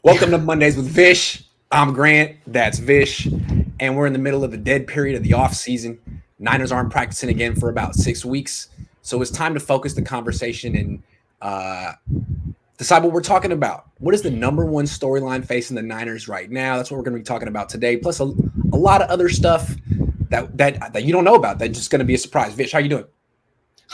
Welcome to Mondays with Vish. I'm Grant. That's Vish. And we're in the middle of the dead period of the off season. Niners aren't practicing again for about 6 weeks. So it's time to focus the conversation and decide what we're talking about. What is the number one storyline facing the Niners right now? That's what we're going to be talking about today. Plus a lot of other stuff that you don't know about. That's just going to be a surprise. Vish, how you doing?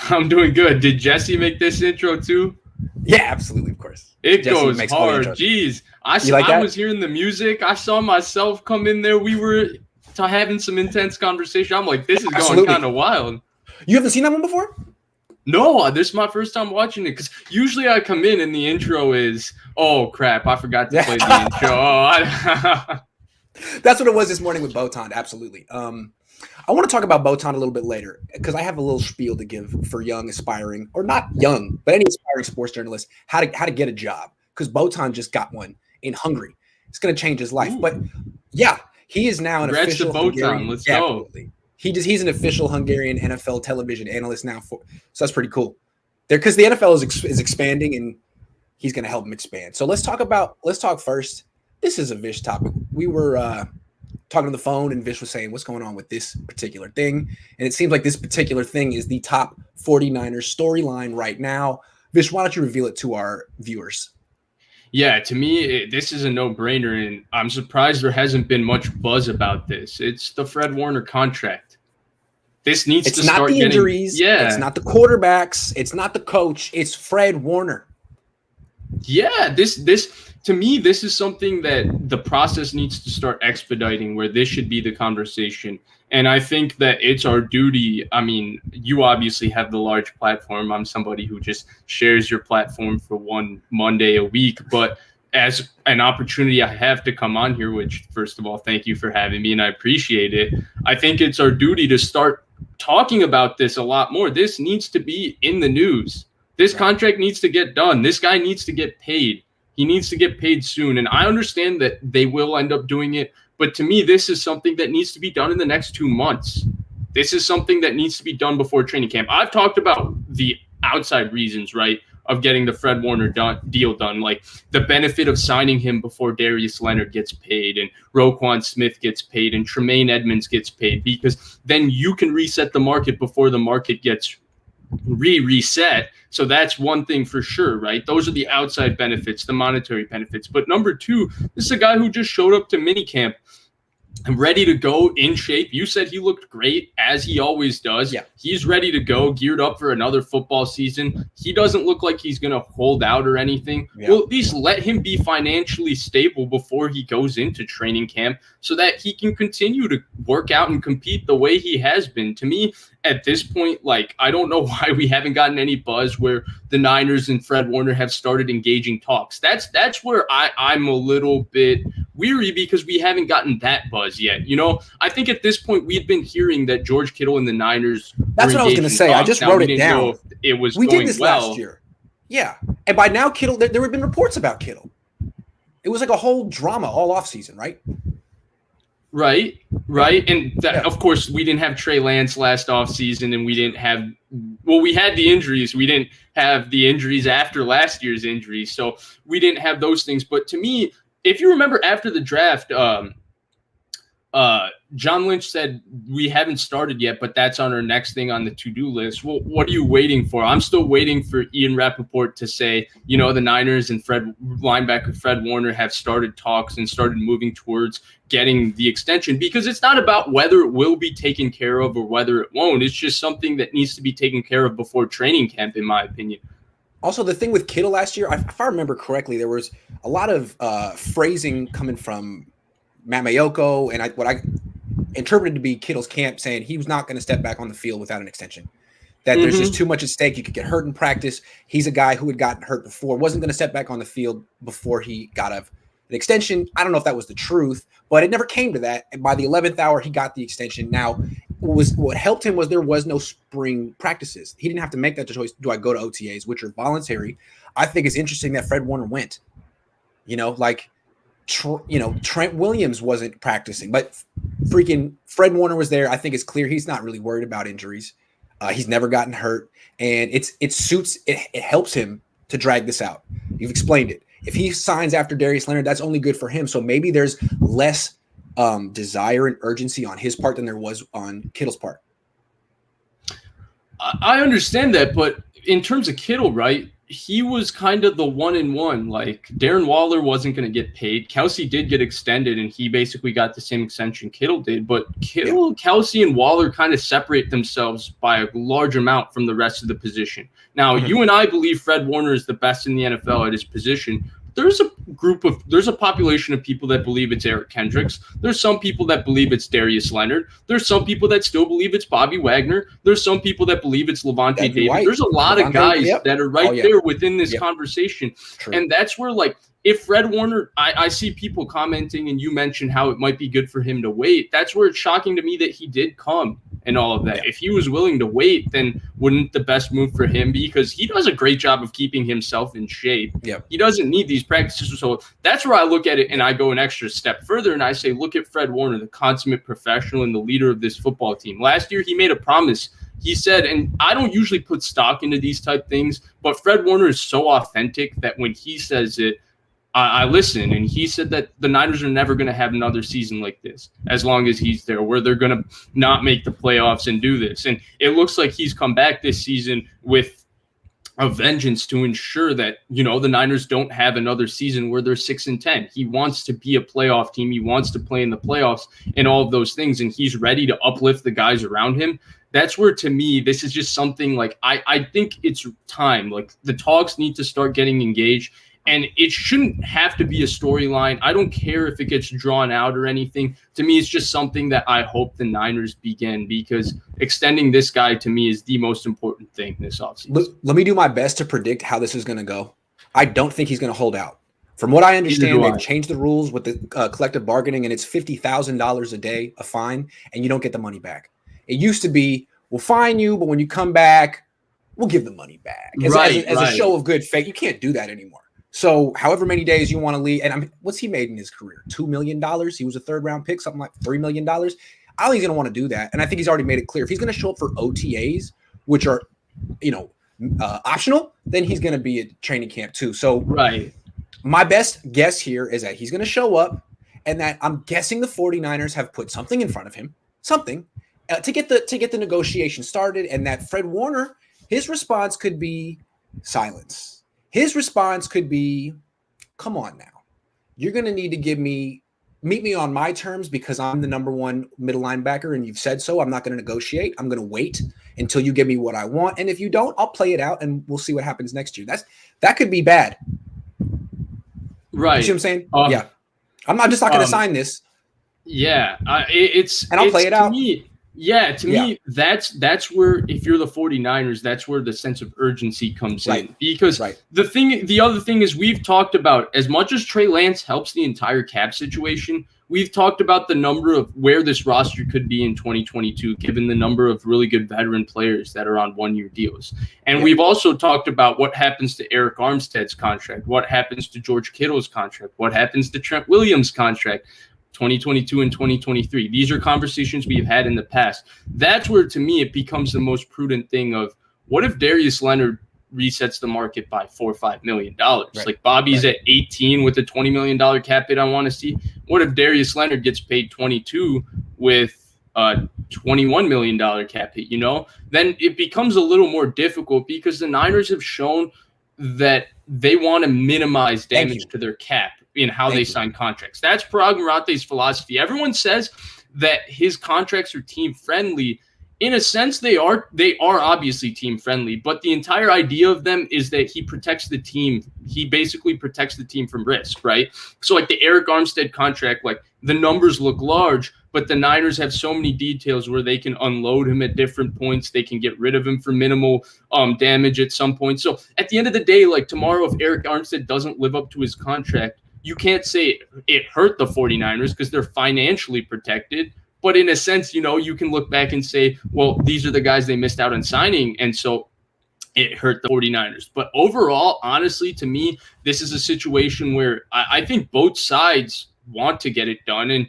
I'm doing good. Did Jesse make this intro too? Yeah, absolutely, of course. It Jesse goes hard. Jeez. I was hearing the music. I saw myself come in there. We were having some intense conversation. I'm like, this is going kind of wild. You haven't seen that one before? No, this is my first time watching it because usually I come in and the intro is, oh, crap, I forgot to play the intro. That's what it was this morning with Botan, absolutely. I want to talk about Botan a little bit later because I have a little spiel to give for young, aspiring, or not young, but any aspiring sports journalist, how to get a job, because Botan just got one in Hungary. It's going to change his life. But yeah, he is now an official Hungarian. Let's go. He's an official Hungarian NFL television analyst now. So that's pretty cool. Because the NFL is expanding, and he's going to help them expand. So let's talk first. This is a Vish topic. We were talking on the phone, and Vish was saying, what's going on with this particular thing? And it seems like this particular thing is the top 49ers storyline right now. Vish, why don't you reveal it to our viewers? Yeah, to me, this is a no-brainer, and I'm surprised there hasn't been much buzz about this. It's the Fred Warner contract. This needs to start getting... It's not the injuries. Yeah. It's not the quarterbacks. It's not the coach. It's Fred Warner. Yeah, this to me, this is something that the process needs to start expediting, where this should be the conversation. And I think that it's our duty. I mean, you obviously have the large platform. I'm somebody who just shares your platform for one Monday a week. But as an opportunity I have to come on here, which, first of all, thank you for having me, and I appreciate it. I think it's our duty to start talking about this a lot more. This needs to be in the news. This contract needs to get done. This guy needs to get paid. He needs to get paid soon. And I understand that they will end up doing it. But to me, this is something that needs to be done in the next 2 months. This is something that needs to be done before training camp. I've talked about the outside reasons, right, of getting the Fred Warner deal done, like the benefit of signing him before Darius Leonard gets paid and Roquan Smith gets paid and Tremaine Edmonds gets paid, because then you can reset the market before the market gets reset. So that's one thing for sure, right? Those are the outside benefits, the monetary benefits. But number two, this is a guy who just showed up to minicamp and ready to go, in shape. You said he looked great, as he always does. Yeah. He's ready to go, geared up for another football season. He doesn't look like he's going to hold out or anything. Yeah. Well, at least let him be financially stable before he goes into training camp so that he can continue to work out and compete the way he has been. To me, at this point, like, I don't know why we haven't gotten any buzz where the Niners and Fred Warner have started engaging talks. That's where I'm a little bit weary, because we haven't gotten that buzz yet. You know, I think at this point we've been hearing that George Kittle and the Niners. That's what I was going to say. I just wrote it down. It was we going did this well last year. Yeah, and by now Kittle, there have been reports about Kittle. It was like a whole drama all offseason, right? Right. And of course, we didn't have Trey Lance last offseason, and we didn't have – well, we had the injuries. We didn't have the injuries after last year's injuries, so we didn't have those things. But to me, if you remember after the draft, John Lynch said, we haven't started yet, but that's on our next thing on the to-do list. Well, what are you waiting for? I'm still waiting for Ian Rappaport to say, you know, the Niners and linebacker Fred Warner have started talks and started moving towards getting the extension, because it's not about whether it will be taken care of or whether it won't. It's just something that needs to be taken care of before training camp, in my opinion. Also, the thing with Kittle last year, if I remember correctly, there was a lot of phrasing coming from Matt Mayoko, and what I interpreted to be Kittle's camp, saying he was not going to step back on the field without an extension. That there's just too much at stake. You could get hurt in practice. He's a guy who had gotten hurt before, wasn't going to step back on the field before he got an extension. I don't know if that was the truth, but it never came to that. And by the 11th hour, he got the extension. Now, what helped him was there was no spring practices. He didn't have to make that choice. Do I go to OTAs, which are voluntary? I think it's interesting that Fred Warner went. You know, like, Trent Williams wasn't practicing, but freaking Fred Warner was there. I think it's clear he's not really worried about injuries. He's never gotten hurt, and it helps him to drag this out. You've explained it. If he signs after Darius Leonard, that's only good for him. So maybe there's less desire and urgency on his part than there was on Kittle's part. I understand that, but in terms of Kittle, right, he was kind of the 1-in-1. Like, Darren Waller wasn't going to get paid. Kelsey did get extended, and he basically got the same extension Kittle did. But Kittle, Kelsey, and Waller kind of separate themselves by a large amount from the rest of the position. Now, you and I believe Fred Warner is the best in the NFL at his position. There's a population of people that believe it's Eric Kendricks. There's some people that believe it's Darius Leonard. There's some people that still believe it's Bobby Wagner. There's some people that believe it's Levante David. White. There's a lot of guys that are there within this conversation. True. And that's where, like, if Fred Warner, I see people commenting, and you mentioned how it might be good for him to wait. That's where it's shocking to me that he did come and all of that. Yeah. If he was willing to wait, then wouldn't the best move for him be? Because he does a great job of keeping himself in shape. Yeah. He doesn't need these practices. So that's where I look at it, and I go an extra step further, and I say, look at Fred Warner, the consummate professional and the leader of this football team. Last year, he made a promise. He said, and I don't usually put stock into these type things, but Fred Warner is so authentic that when he says it, I listen, and he said that the Niners are never going to have another season like this as long as he's there, where they're going to not make the playoffs and do this. And it looks like he's come back this season with a vengeance to ensure that, you know, the Niners don't have another season where they're 6-10. He wants to be a playoff team. He wants to play in the playoffs and all of those things, and he's ready to uplift the guys around him. That's where, to me, this is just something like I think it's time. Like, the talks need to start getting engaged. And it shouldn't have to be a storyline. I don't care if it gets drawn out or anything. To me, it's just something that I hope the Niners begin, because extending this guy, to me, is the most important thing this offseason. Let me do my best to predict how this is going to go. I don't think he's going to hold out. From what I understand, they've changed the rules with the collective bargaining, and it's $50,000 a day, a fine, and you don't get the money back. It used to be, we'll fine you, but when you come back, we'll give the money back. As a show of good faith. You can't do that anymore. So however many days you want to leave, and what's he made in his career? $2 million. He was a third-round pick, something like $3 million. I don't think he's going to want to do that. And I think he's already made it clear. If he's going to show up for OTAs, which are, optional, then he's going to be at training camp too. So my best guess here is that he's going to show up, and that I'm guessing the 49ers have put something in front of him, to get the negotiation started, and that Fred Warner, his response could be silence. His response could be, come on now. You're going to need to meet me on my terms, because I'm the number one middle linebacker and you've said so. I'm not going to negotiate. I'm going to wait until you give me what I want. And if you don't, I'll play it out and we'll see what happens next year. That could be bad. Right. You see what I'm saying? Yeah. I'm just not going to sign this. Yeah. I'll play it out. To me, that's where, if you're the 49ers, that's where the sense of urgency comes in. Because the other thing is, we've talked about, as much as Trey Lance helps the entire cap situation, we've talked about the number of where this roster could be in 2022, given the number of really good veteran players that are on one-year deals. And we've also talked about what happens to Eric Armstead's contract, what happens to George Kittle's contract, what happens to Trent Williams' contract, 2022 and 2023. These are conversations we've had in the past. That's where, to me, it becomes the most prudent thing of, what if Darius Leonard resets the market by $4 or $5 million? Like, Bobby's at 18 with a $20 million cap hit I want to see. What if Darius Leonard gets paid 22 with a $21 million cap hit, Then it becomes a little more difficult, because the Niners have shown that they want to minimize damage to their cap in how they sign contracts. That's Parag Marate's philosophy. Everyone says that his contracts are team friendly. In a sense, they are obviously team friendly, but the entire idea of them is that he protects the team. He basically protects the team from risk, right? So, like, the Eric Armstead contract, like, the numbers look large, but the Niners have so many details where they can unload him at different points. They can get rid of him for minimal damage at some point. So at the end of the day, like, tomorrow, if Eric Armstead doesn't live up to his contract, you can't say it hurt the 49ers, because they're financially protected. But in a sense, you can look back and say, well, these are the guys they missed out on signing, and so it hurt the 49ers. But overall, honestly, to me, this is a situation where I think both sides want to get it done. And,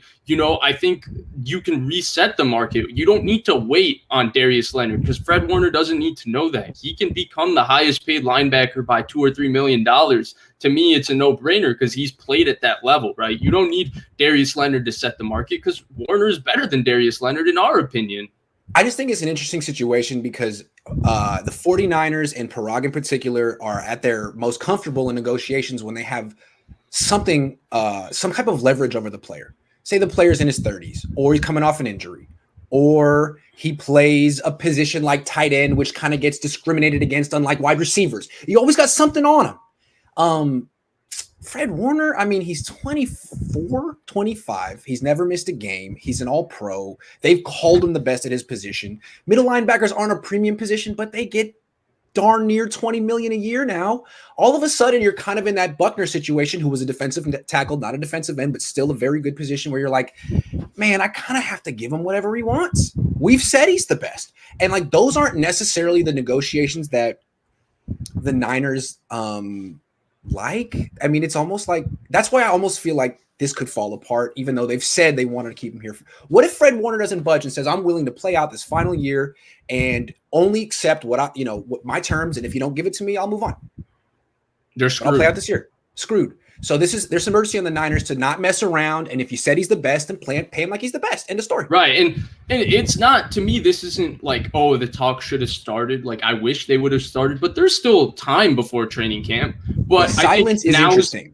I think you can reset the market. You don't need to wait on Darius Leonard because Fred Warner doesn't need to know that. He can become the highest paid linebacker by $2 or $3 million. To me, it's a no-brainer because he's played at that level, right? You don't need Darius Leonard to set the market because Warner is better than Darius Leonard in our opinion. I just think it's an interesting situation because the 49ers and Parag in particular are at their most comfortable in negotiations when they have something, some type of leverage over the player. Say the player's in his 30s, or he's coming off an injury, or he plays a position like tight end, which kind of gets discriminated against, unlike wide receivers. You always got something on him. Fred Warner, I mean, he's 24, 25. He's never missed a game. He's an all-pro. They've called him the best at his position. Middle linebackers aren't a premium position, but they get darn near $20 million a year now. All of a sudden, you're kind of in that Buckner situation, who was a defensive tackle, not a defensive end, but still a very good position where you're like, man, I kind of have to give him whatever he wants. We've said he's the best. And like, those aren't necessarily the negotiations that the Niners I mean, it's almost like that's why I almost feel like this could fall apart, even though they've said they wanted to keep him here. What if Fred Warner doesn't budge and says, I'm willing to play out this final year and only accept what my terms, and if you don't give it to me, I'll move on. They're screwed. I'll play out this year. Screwed. So there's some urgency on the Niners to not mess around, and if you said he's the best, then pay him like he's the best. End of story. Right, and it's not, to me, this isn't like, oh, the talk should have started. Like, I wish they would have started, but there's still time before training camp. But the silence is interesting.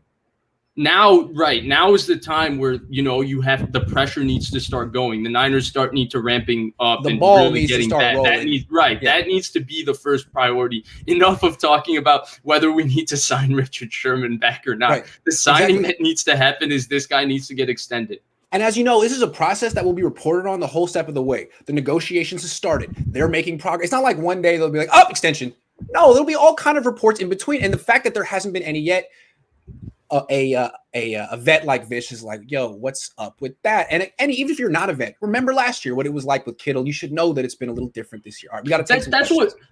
Now is the time where you have the pressure needs to start going. The Niners need to ramping up. The and ball really needs to start rolling. That needs to be the first priority. Enough of talking about whether we need to sign Richard Sherman back or not. Right. The signing that needs to happen is this guy needs to get extended. And as you know, this is a process that will be reported on the whole step of the way. The negotiations have started. They're making progress. It's not like one day they'll be like, oh, extension. No, there'll be all kind of reports in between. And the fact that there hasn't been any yet, a vet like Vish is like, yo, what's up with that? And even if you're not a vet, remember last year what it was like with Kittle. You should know that it's been a little different this year. All right, we got to take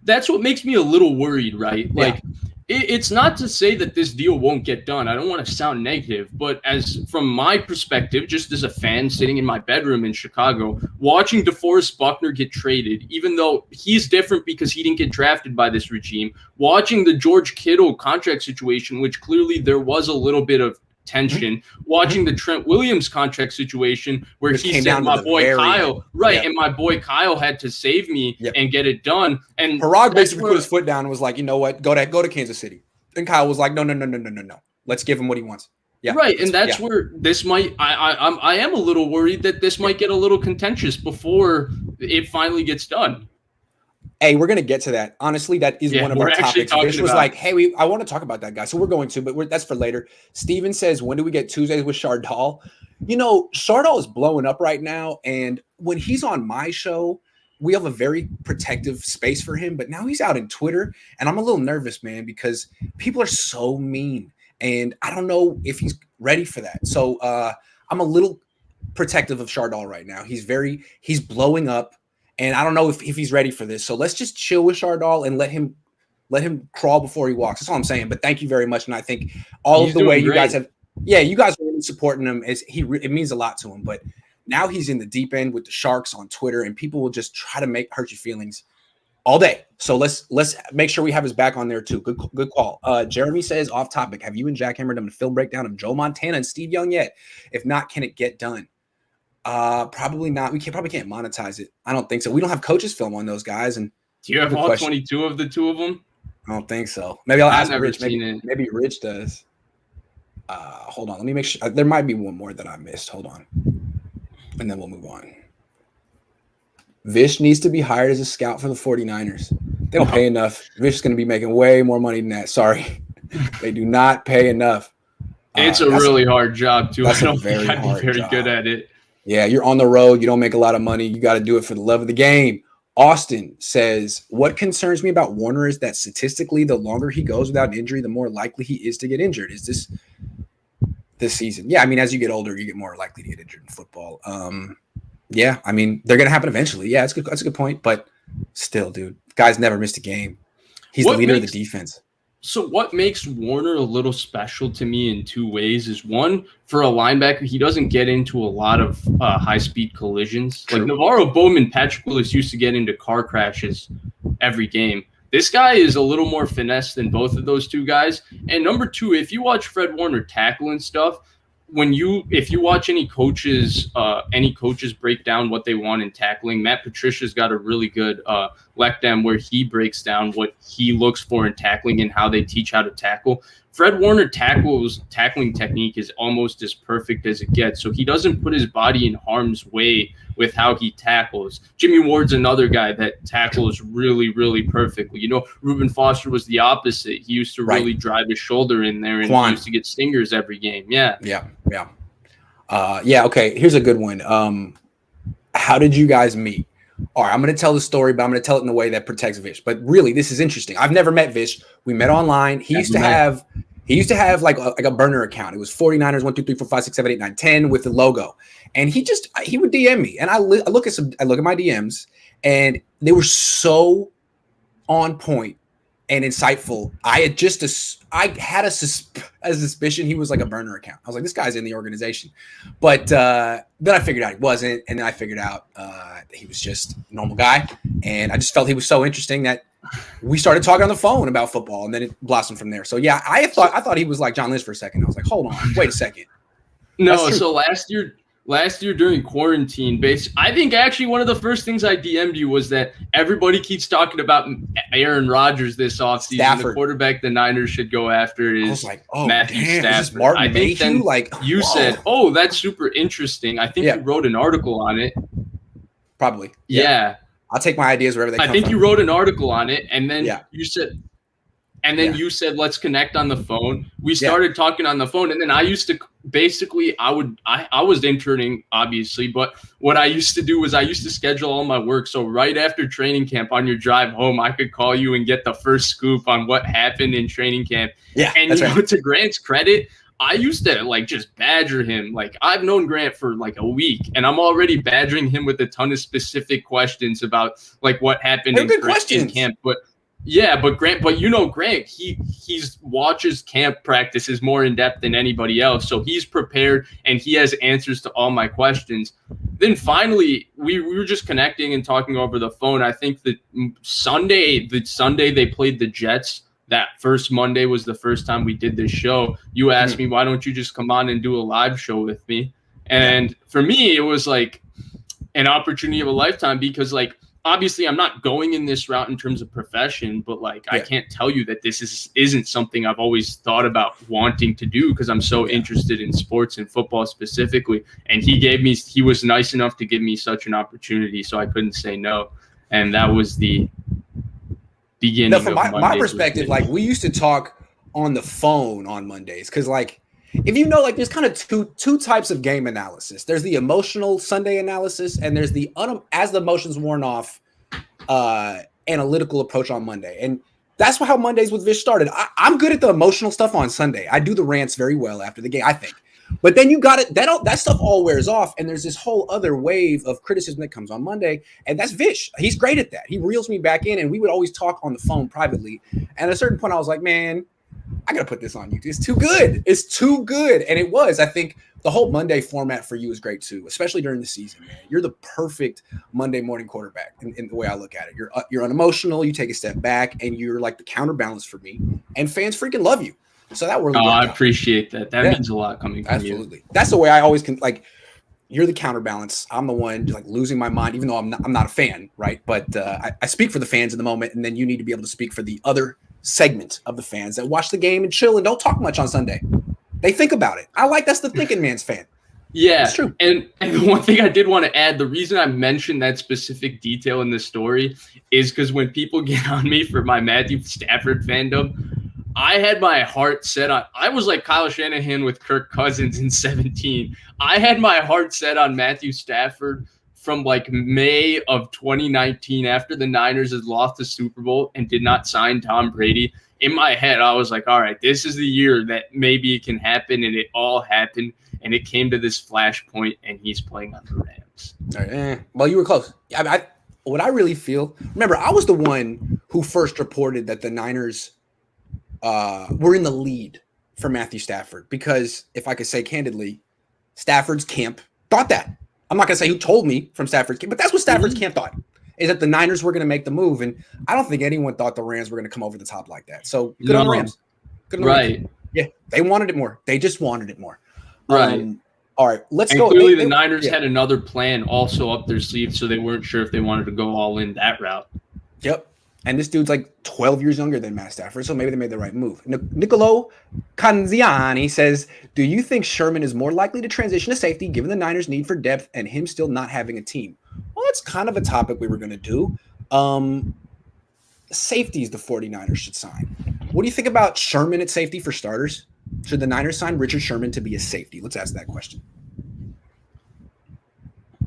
that's what makes me a little worried, right? Like, it's not to say that this deal won't get done. I don't want to sound negative, but from my perspective, just as a fan sitting in my bedroom in Chicago, watching DeForest Buckner get traded, even though he's different because he didn't get drafted by this regime, watching the George Kittle contract situation, which clearly there was a little bit of tension, watching the Trent Williams contract situation where he said my boy Kyle, and my boy Kyle had to save me and get it done. And Parag basically put his foot down and was like, you know what, go to Kansas City. And Kyle was like, no. Let's give him what he wants. Yeah. Right. And that's where this might, I am a little worried that this might get a little contentious before it finally gets done. Hey, we're going to get to that. Honestly, that is one of our topics. Vish was like, hey, I want to talk about that guy. So we're going to, but that's for later. Steven says, when do we get Tuesdays with Shardal? Shardal is blowing up right now. And when he's on my show, we have a very protective space for him. But now he's out in Twitter. And I'm a little nervous, man, because people are so mean. And I don't know if he's ready for that. So I'm a little protective of Shardal right now. He's blowing up. And I don't know if he's ready for this. So let's just chill with Shardal and let him crawl before he walks. That's all I'm saying. But thank you very much. And I think all of the way you guys have, you guys are really supporting him. It means a lot to him. But now he's in the deep end with the Sharks on Twitter, and people will just try to hurt your feelings all day. So let's make sure we have his back on there too. Good call. Jeremy says, off topic, have you and Jack Hammer done a film breakdown of Joe Montana and Steve Young yet? If not, can it get done? Probably not. We probably can't monetize it. I don't think so. We don't have coaches film on those guys. And do you have all 22 of the two of them? I don't think so. Maybe I'll ask Rich. Maybe Rich does. Hold on. Let me make sure. There might be one more that I missed. Hold on. And then we'll move on. Vish needs to be hired as a scout for the 49ers. They don't pay enough. Vish is going to be making way more money than that. Sorry. They do not pay enough. It's a really hard job, too. I don't think I'd be very good at it. Yeah, you're on the road. You don't make a lot of money. You got to do it for the love of the game. Austin says, what concerns me about Warner is that statistically, the longer he goes without an injury, the more likely he is to get injured. Is this season? Yeah, I mean, as you get older, you get more likely to get injured in football. Yeah, I mean, they're going to happen eventually. Yeah, that's a good point. But still, dude, guy's never missed a game. He's the leader of the defense. So what makes Warner a little special to me in two ways is, one, for a linebacker, he doesn't get into a lot of high-speed collisions. True. Like Navarro Bowman, Patrick Willis used to get into car crashes every game. This guy is a little more finesse than both of those two guys. And number two, if you watch Fred Warner tackle and stuff, if you watch any coaches break down what they want in tackling, Matt Patricia's got a really good lectern where he breaks down what he looks for in tackling and how they teach how to tackle. Fred Warner tackling technique is almost as perfect as it gets. So he doesn't put his body in harm's way with how he tackles. Jimmy Ward's another guy that tackles really, really perfectly. You know, Reuben Foster was the opposite. He used to really drive his shoulder in there, and he used to get stingers every game. Yeah. Okay, here's a good one. How did you guys meet? All right, I'm going to tell the story, but I'm going to tell it in a way that protects Vish. But really, this is interesting. I've never met Vish. We met online. He used to have like a burner account. It was 49ers 1 2 3 4 5 6 7 8 9 10 with the logo. And he would DM me, and I look at my DMs, and they were so on point and insightful. I had a suspicion he was like a burner account. I was like, this guy's in the organization, but then I figured out he wasn't, and then I figured out that he was just a normal guy, and I just felt he was so interesting that we started talking on the phone about football, and then it blossomed from there. So yeah, I thought he was like John Lynch for a second. I was like, hold on, wait a second. No, so last year during quarantine, I think actually one of the first things I DM'd you was that everybody keeps talking about Aaron Rodgers this offseason. Stafford. The quarterback the Niners should go after is Matthew Stafford. I think then you said, "Oh, that's super interesting." I think you wrote an article on it. Probably. Yeah. I'll take my ideas wherever they come from. I think you wrote an article on it, and then you said, you said, let's connect on the phone. We started talking on the phone, and then I used to basically, I was interning, obviously, but what I used to do was I used to schedule all my work. So right after training camp on your drive home, I could call you and get the first scoop on what happened in training camp. Yeah, and to Grant's credit, I used to like just badger him. Like I've known Grant for like a week, and I'm already badgering him with a ton of specific questions about like what happened in camp. But you know, Grant, he's watches camp practices more in depth than anybody else. So he's prepared and he has answers to all my questions. Then finally, we were just connecting and talking over the phone. I think that Sunday they played the Jets. That first Monday was the first time we did this show. You asked me, why don't you just come on and do a live show with me? And for me, it was like an opportunity of a lifetime because like, obviously I'm not going in this route in terms of profession, but like, I can't tell you that this isn't something I've always thought about wanting to do because I'm so interested in sports and football specifically. And he was nice enough to give me such an opportunity. So I couldn't say no. And that was the beginning. No, from my perspective, like we used to talk on the phone on Mondays. Cause like, if you know, like there's kind of two types of game analysis. There's the emotional Sunday analysis, and there's the as the emotions worn off, analytical approach on Monday. And that's how Mondays with Vish started. I'm good at the emotional stuff on Sunday. I do the rants very well after the game, I think. But then you got it. That stuff all wears off, and there's this whole other wave of criticism that comes on Monday, and that's Vish. He's great at that. He reels me back in, and we would always talk on the phone privately. And at a certain point, I was like, man, I got to put this on YouTube. It's too good. It's too good. And it was. I think the whole Monday format for you is great too, especially during the season, man. You're the perfect Monday morning quarterback in the way I look at it. You're unemotional. You take a step back, and you're like the counterbalance for me. And fans freaking love you. So that really I appreciate that. That means a lot coming from you. Absolutely. That's the way I always can, like, you're the counterbalance. I'm the one like losing my mind, even though I'm not a fan, right? But I speak for the fans in the moment, and then you need to be able to speak for the other segment of the fans that watch the game and chill and don't talk much on Sunday. They think about it. That's the thinking man's fan. Yeah, it's true. And the one thing I did want to add, the reason I mentioned that specific detail in the story is because when people get on me for my Matthew Stafford fandom, I had my heart set on, I was like Kyle Shanahan with Kirk Cousins in 2017. I had my heart set on Matthew Stafford from like May of 2019 after the Niners had lost the Super Bowl and did not sign Tom Brady. In my head, I was like, all right, this is the year that maybe it can happen. And it all happened. And it came to this flashpoint, and he's playing on the Rams. Well, you were close. What I really feel, remember, I was the one who first reported that the Niners we're in the lead for Matthew Stafford because if I could say candidly, Stafford's camp thought that. I'm not going to say who told me from Stafford's camp, but that's what Stafford's camp thought, is that the Niners were going to make the move. And I don't think anyone thought the Rams were going to come over the top like that. So good on the Rams. Good on the Rams. Yeah, they wanted it more. They just wanted it more. Right. All right, let's and go. Clearly, the Niners had another plan also up their sleeve, so they weren't sure if they wanted to go all in that route. Yep. And this dude's like 12 years younger than Matt Stafford, so maybe they made the right move. Nicolo Canziani says, do you think Sherman is more likely to transition to safety given the Niners' need for depth and him still not having a team? Well, that's kind of a topic we were going to do. Safeties the 49ers should sign. What do you think about Sherman at safety for starters? Should the Niners sign Richard Sherman to be a safety? Let's ask that question.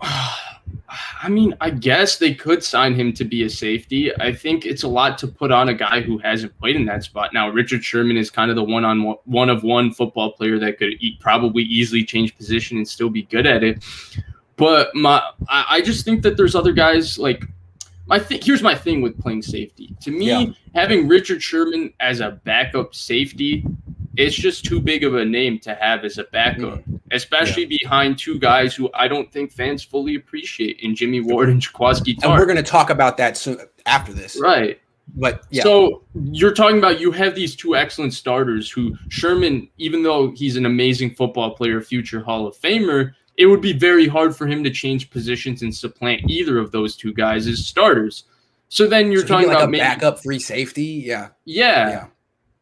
I mean, I guess they could sign him to be a safety. I think it's a lot to put on a guy who hasn't played in that spot. Now, Richard Sherman is kind of the one-of-one football player that could probably easily change position and still be good at it. But I just think that there's other guys like here's my thing with playing safety. To me, having Richard Sherman as a backup safety, it's just too big of a name to have as a backup, especially behind two guys who I don't think fans fully appreciate in Jimmy Ward and Jaquiski Tartt. And we're going to talk about that soon after this. Right. But So you're talking about you have these two excellent starters who Sherman, even though he's an amazing football player, future Hall of Famer, it would be very hard for him to change positions and supplant either of those two guys as starters. So then you're talking about a backup free safety. Yeah.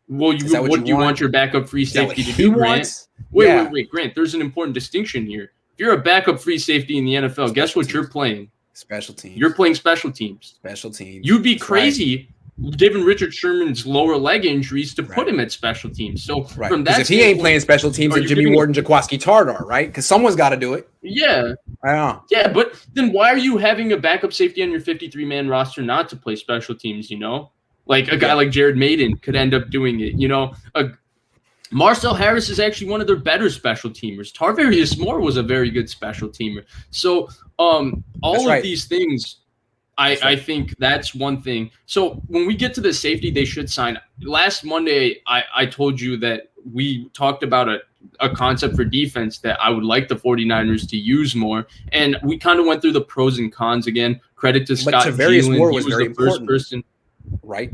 Well, what do you want your backup free safety to do, Grant? Wait, Grant, there's an important distinction here. If you're a backup free safety in the NFL, guess what you're playing? Special teams. You're playing special teams. Special teams. You'd be crazy, given Richard Sherman's lower leg injuries, to put him at special teams. So from that, if he ain't playing special teams, then Jimmy Ward and Jaquiski Tartt are, right? Because someone's got to do it. Yeah. Yeah, but then why are you having a backup safety on your 53-man roster not to play special teams, you know? Like a guy like Jared Maiden could end up doing it. You know, Marcel Harris is actually one of their better special teamers. Tarvarius Moore was a very good special teamer. So all of these things, I think that's one thing. So when we get to the safety, they should sign. Last Monday, I told you that we talked about a concept for defense that I would like the 49ers to use more. And we kind of went through the pros and cons again. Credit to Scott Gielan. Moore was he was very the first important. person. Right.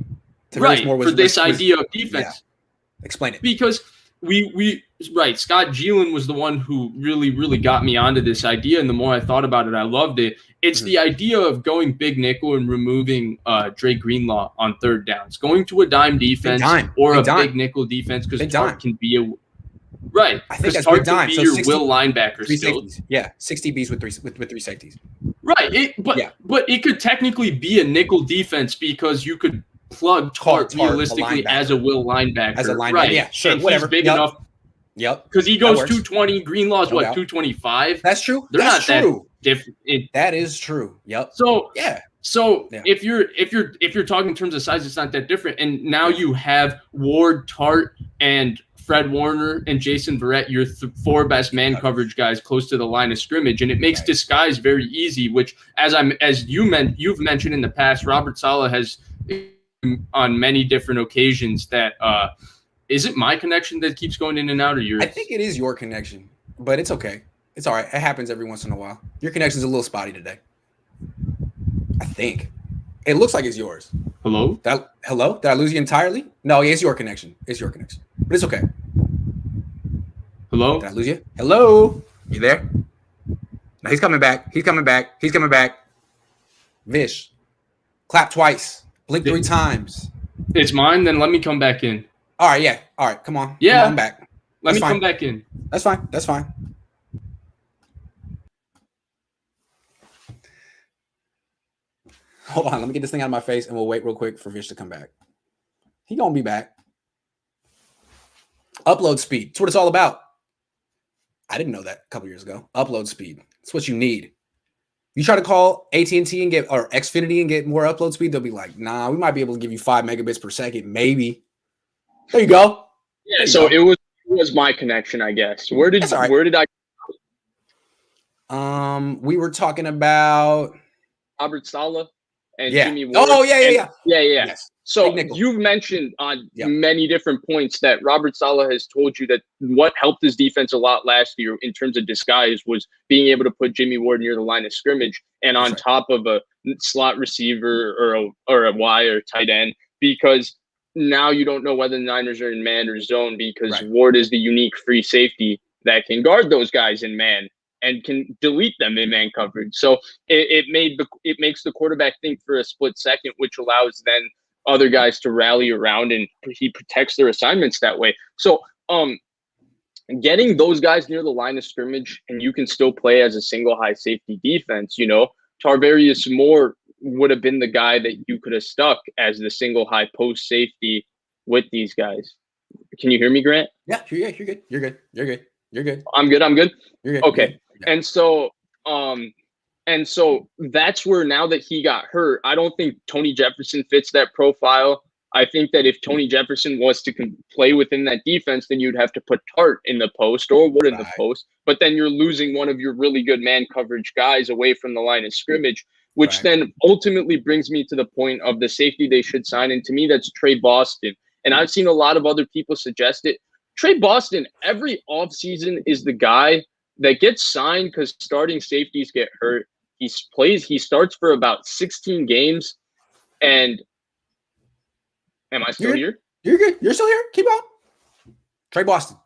For this idea of defense. Yeah. Explain it. Because Scott Gielan was the one who really got me onto this idea, and the more I thought about it, I loved it. It's the idea of going big nickel and removing Dre Greenlaw on third downs, going to a dime defense or a big nickel defense because Tartt can be a I think that's Tartt can be your will linebacker still. Yeah, 60 Bs with three safeties. Right. But it could technically be a nickel defense because you could plug Tartt realistically as a will linebacker. As a linebacker, right. Yeah, sure, and whatever. He's big enough. Yep. Because he goes 220. Greenlaw's 225. That's true. That's true. That is true. Yep. So if you're talking in terms of size, it's not that different. And now you have Ward, Tartt, and Fred Warner and Jason Verrett, your four best man coverage guys close to the line of scrimmage, and it makes disguise very easy. Which, you've mentioned in the past, Robert Saleh has on many different occasions that is it my connection that keeps going in and out, or yours? I think it is your connection, but it's okay. It's all right. It happens every once in a while. Your connection's a little spotty today. I think it looks like it's yours. Hello? Hello? Did I lose you entirely? No, it's your connection. It's your connection. But it's okay. Hello? Did I lose you? Hello? You there? No, he's coming back. He's coming back. He's coming back. Vish. Clap twice. Blink 3 times. It's mine, then let me come back in. All right, yeah. All right, come on. Yeah. Come on, I'm back. Let me come back in. That's fine. That's fine. Hold on, let me get this thing out of my face, and we'll wait real quick for Vish to come back. He gonna be back. Upload speed. That's what it's all about. I didn't know that a couple years ago. Upload speed. That's what you need. You try to call AT&T and get or Xfinity and get more upload speed, they'll be like, nah, we might be able to give you 5 megabits per second, maybe. There you go. Yeah, so it was my connection, I guess. Where did I? We were talking about Robert Saleh and yeah. Jimmy Ward. Oh yeah. Yeah. Yes. So nickel. you've mentioned on Yeah. many different points that Robert Saleh has told you that what helped his defense a lot last year in terms of disguise was being able to put Jimmy Ward near the line of scrimmage and That's on right. top of a slot receiver or a Y or tight end, because now you don't know whether the Niners are in man or zone because Right. Ward is the unique free safety that can guard those guys in man and can delete them in man coverage. So it makes the quarterback think for a split second, which allows then other guys to rally around, and he protects their assignments that way. So getting those guys near the line of scrimmage and you can still play as a single high safety defense, Tarvarius Moore would have been the guy that you could have stuck as the single high post safety with these guys. Can you hear me, Grant? Yeah, you're good. You're good. You're good. You're good. I'm good. You're good. Okay. Yeah. And so that's where, now that he got hurt, I don't think Tony Jefferson fits that profile. I think that if Tony Jefferson was to play within that defense, then you'd have to put Tart in the post or Wood in the post. But then you're losing one of your really good man coverage guys away from the line of scrimmage, which then ultimately brings me to the point of the safety they should sign. And to me, that's Trey Boston. And I've seen a lot of other people suggest it. Trey Boston, every offseason, is the guy that gets signed because starting safeties get hurt. He starts for about 16 games. And am I still here? You're good. You're still here. Keep on. Trey Boston.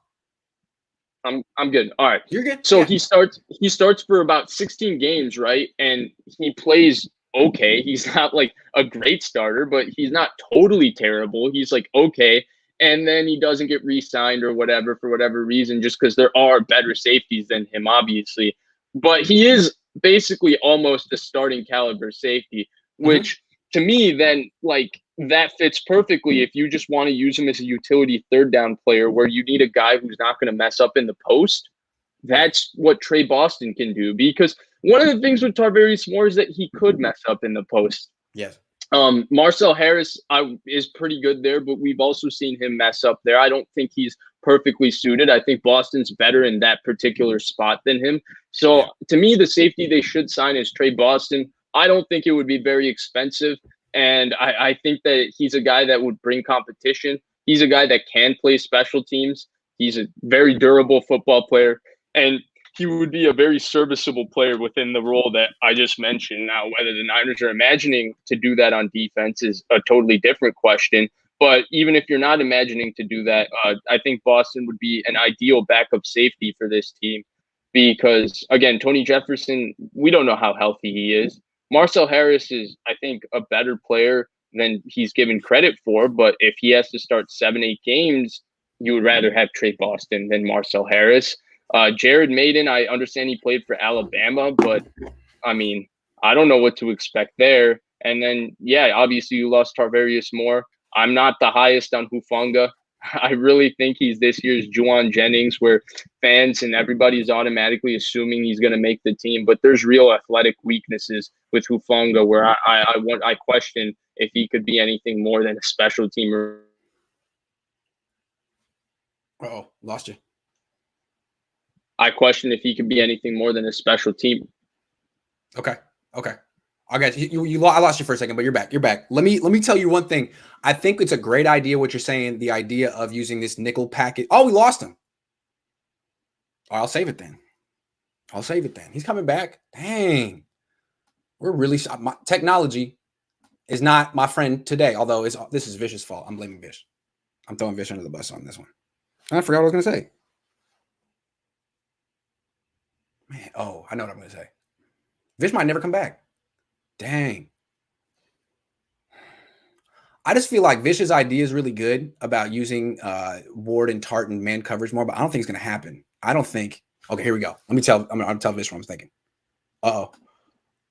I'm good. All right. You're good. So he starts for about 16 games, right? And he plays okay. He's not like a great starter, but he's not totally terrible. He's like okay. And then he doesn't get re-signed or whatever for whatever reason, just because there are better safeties than him, obviously. But he is basically almost a starting caliber safety, which to me then, like, that fits perfectly if you just want to use him as a utility third down player where you need a guy who's not going to mess up in the post. That's what Trey Boston can do, because one of the things with Tarvarius Moore is that he could mess up in the post. Yes. Marcel Harris is pretty good there, but we've also seen him mess up there. I don't think he's perfectly suited. I think Boston's better in that particular spot than him. So to me, the safety they should sign is Trey Boston. I don't think it would be very expensive. And I think that he's a guy that would bring competition. He's a guy that can play special teams. He's a very durable football player. And he would be a very serviceable player within the role that I just mentioned. Now, whether the Niners are imagining to do that on defense is a totally different question. But even if you're not imagining to do that, I think Boston would be an ideal backup safety for this team because, again, Tony Jefferson, we don't know how healthy he is. Marcel Harris is, I think, a better player than he's given credit for. But if he has to start 7-8 games, you would rather have Trey Boston than Marcel Harris. Jared Maiden, I understand he played for Alabama, but I mean, I don't know what to expect there. And then, obviously you lost Tarvarius Moore. I'm not the highest on Hufanga. I really think he's this year's Juwan Jennings, where fans and everybody's automatically assuming he's going to make the team. But there's real athletic weaknesses with Hufanga where I question if he could be anything more than a special teamer. Uh-oh, lost you. I question if he could be anything more than a special team. Okay. I got you. I lost you for a second, but you're back. Let me tell you one thing. I think it's a great idea what you're saying. The idea of using this nickel package. Oh, we lost him. I'll save it then. He's coming back. Dang. We're really technology is not my friend today. Although this is Vish's fault. I'm blaming Vish. I'm throwing Vish under the bus on this one. I forgot what I was going to say. Man, I know what I'm going to say. Vish might never come back. Dang. I just feel like Vish's idea is really good about using Ward and Tart and man coverage more, but I don't think it's going to happen. I don't think. Okay, here we go. I'm going to tell Vish what I'm thinking. Uh-oh.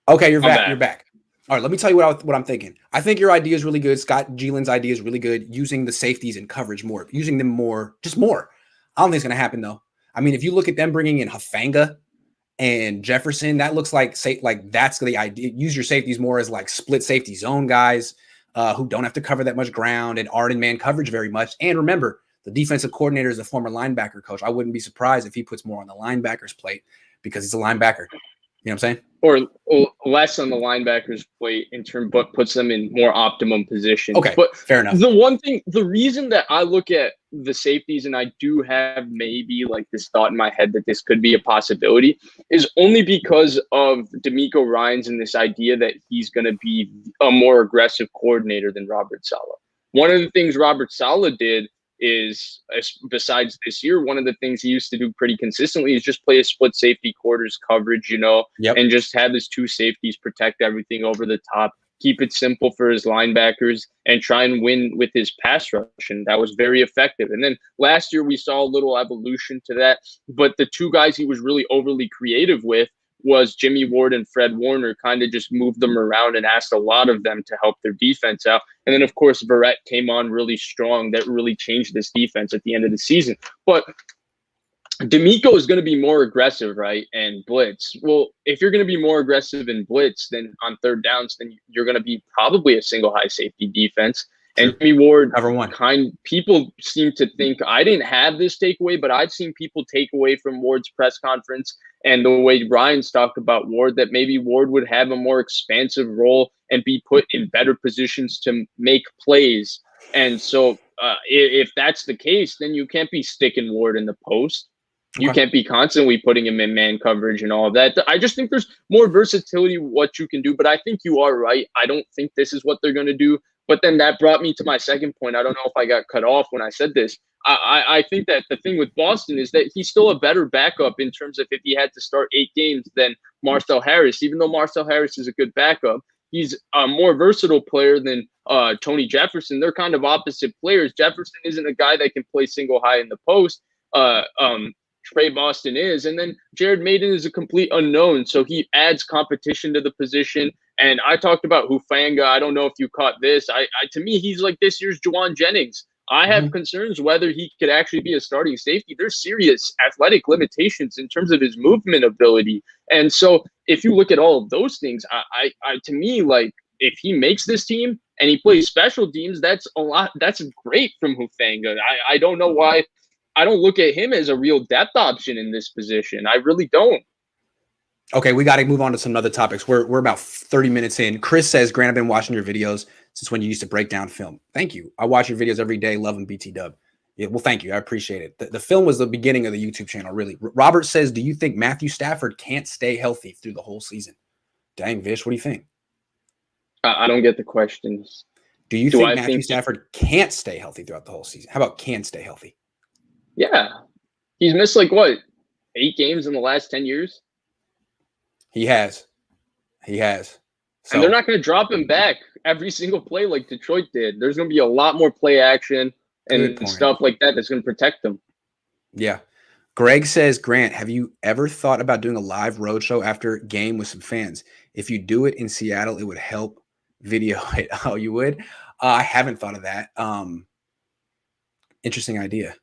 Okay, you're back. You're back. All right, let me tell you what I'm thinking. I think your idea is really good. Scott Geelan's idea is really good. Using the safeties and coverage more. Using them more. Just more. I don't think it's going to happen, though. I mean, if you look at them bringing in Hufanga and Jefferson, that looks like that's the idea. Use your safeties more as like split safety zone guys who don't have to cover that much ground and aren't in man coverage very much. And remember, the defensive coordinator is a former linebacker coach. I wouldn't be surprised if he puts more on the linebacker's plate because he's a linebacker. You know what I'm saying? Or less on the linebackers' plate but puts them in more optimum positions. Okay, but fair enough. The reason that I look at the safeties and I do have maybe like this thought in my head that this could be a possibility is only because of DeMeco Ryans and this idea that he's going to be a more aggressive coordinator than Robert Saleh. One of the things Robert Saleh did is, besides this year, one of the things he used to do pretty consistently is just play a split safety quarters coverage, and just have his two safeties protect everything over the top, keep it simple for his linebackers, and try and win with his pass rush. And that was very effective. And then last year we saw a little evolution to that, but the two guys he was really overly creative with was Jimmy Ward and Fred Warner, kind of just moved them around and asked a lot of them to help their defense out. And then, of course, Verrett came on really strong. That really changed this defense at the end of the season. But DeMeco is going to be more aggressive, right, and blitz. Well, if you're going to be more aggressive in blitz than on third downs, then you're going to be probably a single high safety defense. And Jimmy Ward, people seem to think, I didn't have this takeaway, but I've seen people take away from Ward's press conference and the way Ryan's talked about Ward, that maybe Ward would have a more expansive role and be put in better positions to make plays. And so if that's the case, then you can't be sticking Ward in the post. You can't be constantly putting him in man coverage and all of that. I just think there's more versatility what you can do, but I think you are right. I don't think this is what they're going to do. But then that brought me to my second point. I don't know if I got cut off when I said this. I think that the thing with Boston is that he's still a better backup in terms of if he had to start 8 games than Marcel Harris. Even though Marcel Harris is a good backup, he's a more versatile player than Tony Jefferson. They're kind of opposite players. Jefferson isn't a guy that can play single high in the post. Trey Boston is. And then Jared Maiden is a complete unknown. So he adds competition to the position. And I talked about Hufanga. I don't know if you caught this. To me, he's like this year's Juwan Jennings. I have concerns whether he could actually be a starting safety. There's serious athletic limitations in terms of his movement ability. And so if you look at all of those things, to me, like if he makes this team and he plays special teams, that's a lot. That's great from Hufanga. I don't know why I don't look at him as a real depth option in this position. I really don't. Okay, we got to move on to some other topics. We're about 30 minutes in. Chris says, Grant, I've been watching your videos since when you used to break down film. Thank you. I watch your videos every day. Love them, BT Dub. Yeah, well, thank you. I appreciate it. The film was the beginning of the YouTube channel, really. Robert says, do you think Matthew Stafford can't stay healthy through the whole season? Dang, Vish, what do you think? I don't get the questions. Do you think Matthew Stafford can't stay healthy throughout the whole season? How about can stay healthy? Yeah. He's missed 8 games in the last 10 years? He has. So, and they're not going to drop him back every single play like Detroit did. There's going to be a lot more play action and stuff like that that's going to protect them. Yeah. Greg says, Grant, have you ever thought about doing a live roadshow after game with some fans? If you do it in Seattle, it would help video it. Oh, you would? I haven't thought of that. Interesting idea.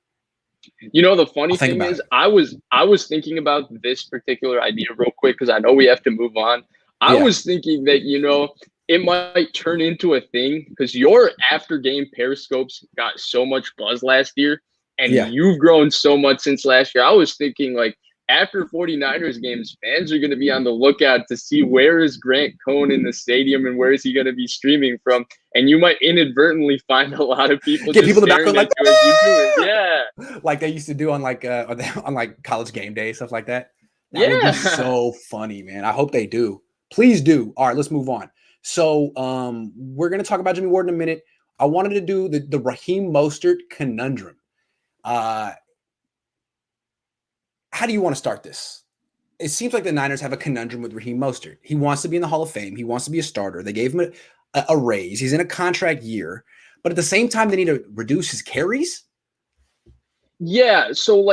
The funny thing is, I was thinking about this particular idea real quick because I know we have to move on. I was thinking that, it might turn into a thing because your after game periscopes got so much buzz last year and you've grown so much since last year. I was thinking after 49ers games, fans are going to be on the lookout to see where is Grant Cohn in the stadium and where is he going to be streaming from. And you might inadvertently find a lot of people get people in the background like you as you do it. Yeah, like they used to do on on college game day, stuff like that. That would be so funny, man. I hope they do. Please do. All right, let's move on. So we're going to talk about Jimmy Ward in a minute. I wanted to do the Raheem Mostert conundrum. How do you want to start this? It seems like the Niners have a conundrum with Raheem Mostert. He wants to be in the Hall of Fame. He wants to be a starter. They gave him a raise. He's in a contract year. But at the same time, they need to reduce his carries? Yeah, so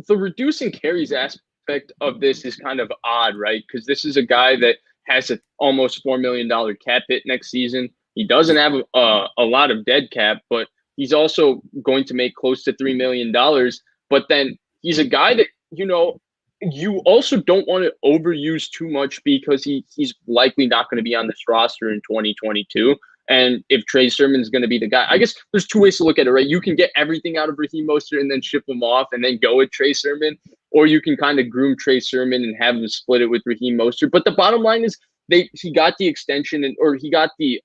the reducing carries aspect of this is kind of odd, right? Because this is a guy that has an almost $4 million cap hit next season. He doesn't have a lot of dead cap, but he's also going to make close to $3 million. But then he's a guy that, you also don't want to overuse too much because he's likely not going to be on this roster in 2022. And if Trey Sermon's going to be the guy, I guess there's two ways to look at it, right? You can get everything out of Raheem Mostert and then ship him off and then go with Trey Sermon. or you can kind of groom Trey Sherman and have him split it with Raheem Mostert. But the bottom line is he got the extension or he got the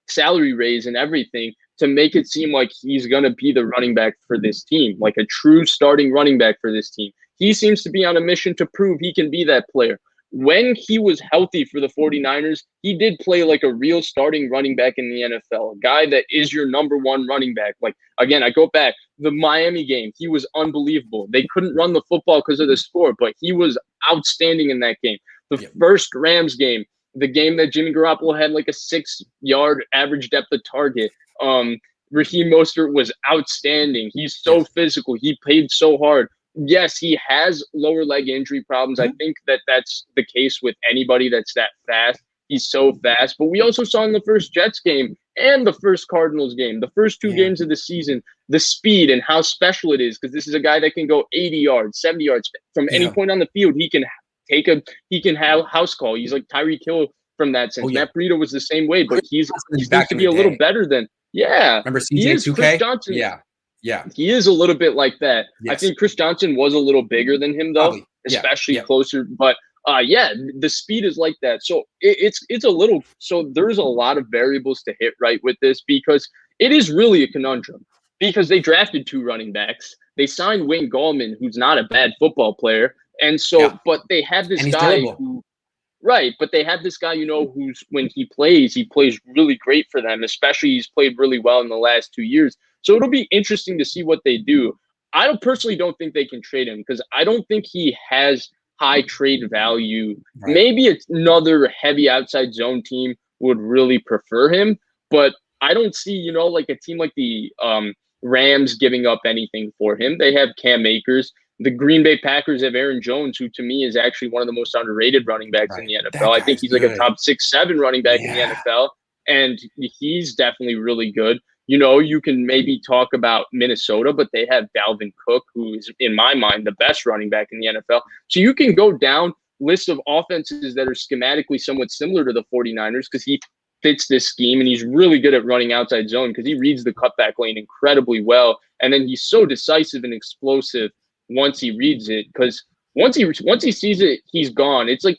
salary raise and everything to make it seem like he's going to be the running back for this team, like a true starting running back for this team. He seems to be on a mission to prove he can be that player. When he was healthy for the 49ers, he did play like a real starting running back in the NFL, a guy that is your number one running back. Like, again, I go back, the Miami game, he was unbelievable. They couldn't run the football because of the score, but he was outstanding in that game. The first Rams game, the game that Jimmy Garoppolo had like a 6-yard average depth of target. Raheem Mostert was outstanding. He's so physical. He played so hard. Yes, he has lower leg injury problems. I think that's the case with anybody that's that fast. He's so fast. But we also saw in the first Jets game and the first Cardinals game, the first two games of the season, the speed and how special it is, because this is a guy that can go 80 yards, 70 yards from any point on the field. He can have house call. He's like Tyreek Hill from that sense. Matt Breida was the same way, but he's back to be a little better than remember CJ2K? Chris Johnson. Yeah. He is a little bit like that. Yes. I think Chris Johnson was a little bigger than him though, especially closer. But the speed is like that. So it's a little, so there's a lot of variables to hit right with this, because it is really a conundrum, because they drafted 2 running backs. They signed Wayne Gallman, who's not a bad football player. And so, but they have this guy but they have this guy, who's, when he plays really great for them, especially he's played really well in the last 2 years. So it'll be interesting to see what they do. I personally don't think they can trade him, because I don't think he has high trade value. Right. Maybe it's another heavy outside zone team would really prefer him, but I don't see, like a team like the Rams giving up anything for him. They have Cam Akers. The Green Bay Packers have Aaron Jones, who to me is actually one of the most underrated running backs in the NFL. I think he's like a top 6-7 running back in the NFL, and he's definitely really good. You can maybe talk about Minnesota, but they have Dalvin Cook, who is, in my mind, the best running back in the NFL. So you can go down lists of offenses that are schematically somewhat similar to the 49ers, because he fits this scheme, and he's really good at running outside zone because he reads the cutback lane incredibly well. And then he's so decisive and explosive once he reads it, because once he sees it, he's gone. It's like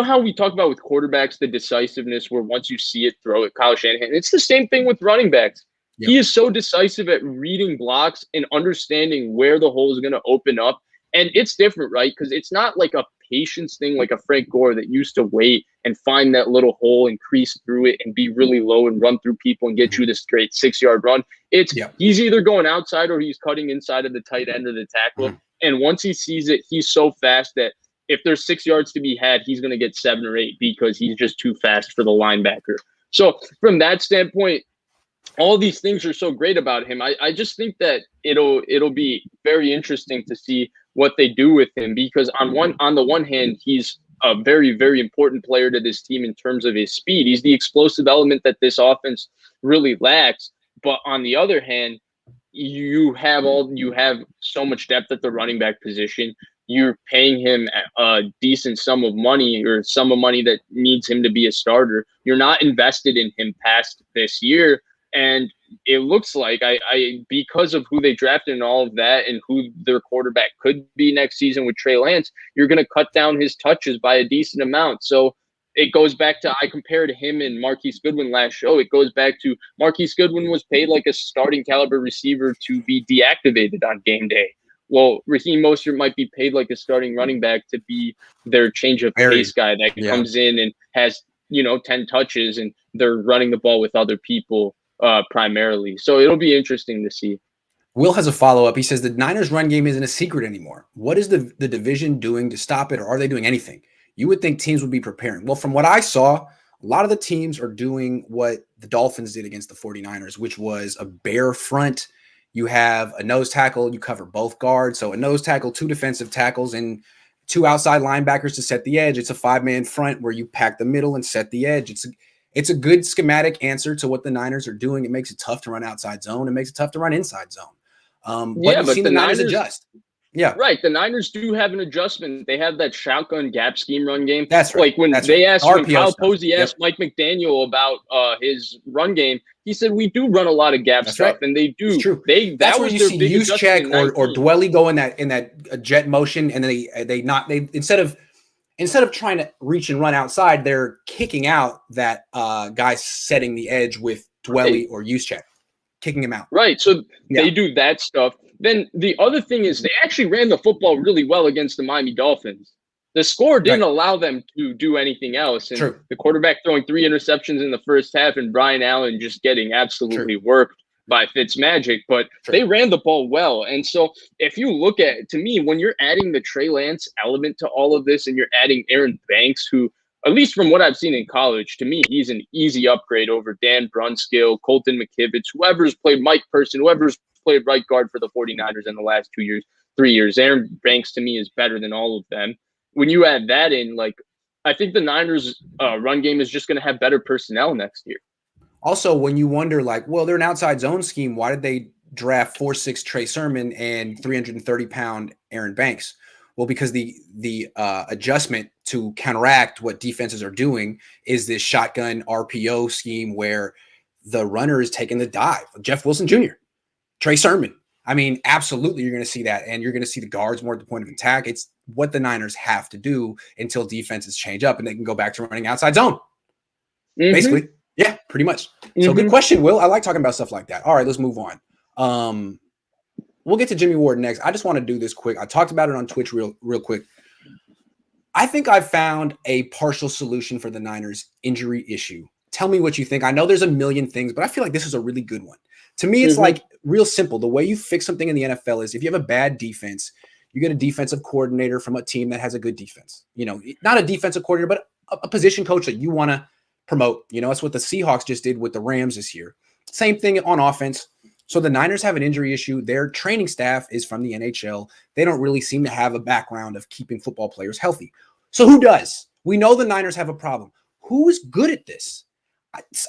how we talk about with quarterbacks, the decisiveness where once you see it, throw it. Kyle Shanahan. It's the same thing with running backs. Yep. He is so decisive at reading blocks and understanding where the hole is going to open up. And it's different, right? Because it's not like a patience thing like a Frank Gore that used to wait and find that little hole and crease through it and be really low and run through people and get you this great 6-yard run. He's either going outside or he's cutting inside of the tight end or the tackle. And once he sees it, he's so fast that if there's 6 yards to be had, he's going to get 7 or 8 because he's just too fast for the linebacker. So from that standpoint, all these things are so great about him. I just think that it'll be very interesting to see what they do with him, because on the one hand, he's a very, very important player to this team in terms of his speed. He's the explosive element that this offense really lacks. But on the other hand, you have so much depth at the running back position. You're paying him a decent sum of money, or sum of money that needs him to be a starter. You're not invested in him past this year. And it looks like because of who they drafted and all of that, and who their quarterback could be next season with Trey Lance, you're going to cut down his touches by a decent amount. So it goes back to, I compared him and Marquise Goodwin last show. It goes back to Marquise Goodwin was paid like a starting caliber receiver to be deactivated on game day. Well, Raheem Mostert might be paid like a starting running back to be their change of pace guy that comes in and has, 10 touches, and they're running the ball with other people primarily. So it'll be interesting to see. Will has a follow-up. He says the Niners run game isn't a secret anymore. What is the division doing to stop it, or are they doing anything? You would think teams would be preparing. Well, from what I saw, a lot of the teams are doing what the Dolphins did against the 49ers, which was a bare front. You have a nose tackle, you cover both guards. So a nose tackle, 2 defensive tackles, and 2 outside linebackers to set the edge. It's a 5-man front where you pack the middle and set the edge. It's a good schematic answer to what the Niners are doing. It makes it tough to run outside zone. It makes it tough to run inside zone. But you've seen the Niners adjust. Yeah. Right. The Niners do have an adjustment. They have that shotgun gap scheme run game. That's right. Like when That's they right. asked, when RPO Kyle stuff. Posey asked Mike McDaniel about his run game, he said, we do run a lot of gap That's stuff. right. And they do. It's true. That That's where was you their see big use check adjustment in or 19. Dwelly go in that jet motion, and they instead of trying to reach and run outside, they're kicking out that guy setting the edge with Dwelly or use check, kicking him out. Right. So they do that stuff. Then the other thing is they actually ran the football really well against the Miami Dolphins. The score didn't allow them to do anything else. And the quarterback throwing 3 interceptions in the first half and Brian Allen just getting absolutely worked by Fitzmagic. But they ran the ball well. And so if you look at, to me, when you're adding the Trey Lance element to all of this and you're adding Aaron Banks, who, at least from what I've seen in college, to me, he's an easy upgrade over Dan Brunskill, Colton McKivitz, whoever's played Mike Person, whoever's played right guard for the 49ers in the last 2 years, 3 years. Aaron Banks, to me, is better than all of them. When you add that in, like, I think the Niners' run game is just going to have better personnel next year. Also, when you wonder, like, well, they're an outside zone scheme. Why did they draft 4'6" Trey Sherman and 330-pound Aaron Banks? Well, because the adjustment to counteract what defenses are doing is this shotgun RPO scheme where the runner is taking the dive. Jeff Wilson Jr., Trey Sherman. I mean, absolutely, you're going to see that, and you're going to see the guards more at the point of attack. It's what the Niners have to do until defenses change up and they can go back to running outside zone. Basically, yeah, pretty much. So good question, Will. I like talking about stuff like that. All right, let's move on. We'll get to Jimmy Ward next. I just want to do this quick. I talked about it on Twitch real quick. I think I've found a partial solution for the Niners injury issue. Tell me what you think. I know there's a million things, but I feel like this is a really good one. To me, it's like real simple. The way you fix something in the NFL is if you have a bad defense, you get a defensive coordinator from a team that has a good defense. You know, not a defensive coordinator, but a position coach that you want to promote. You know, that's what the Seahawks just did with the Rams this year. Same thing on offense. So the Niners have an injury issue. Their training staff is from the NHL. They don't really seem to have a background of keeping football players healthy. So who does? We know the Niners have a problem. Who is good at this?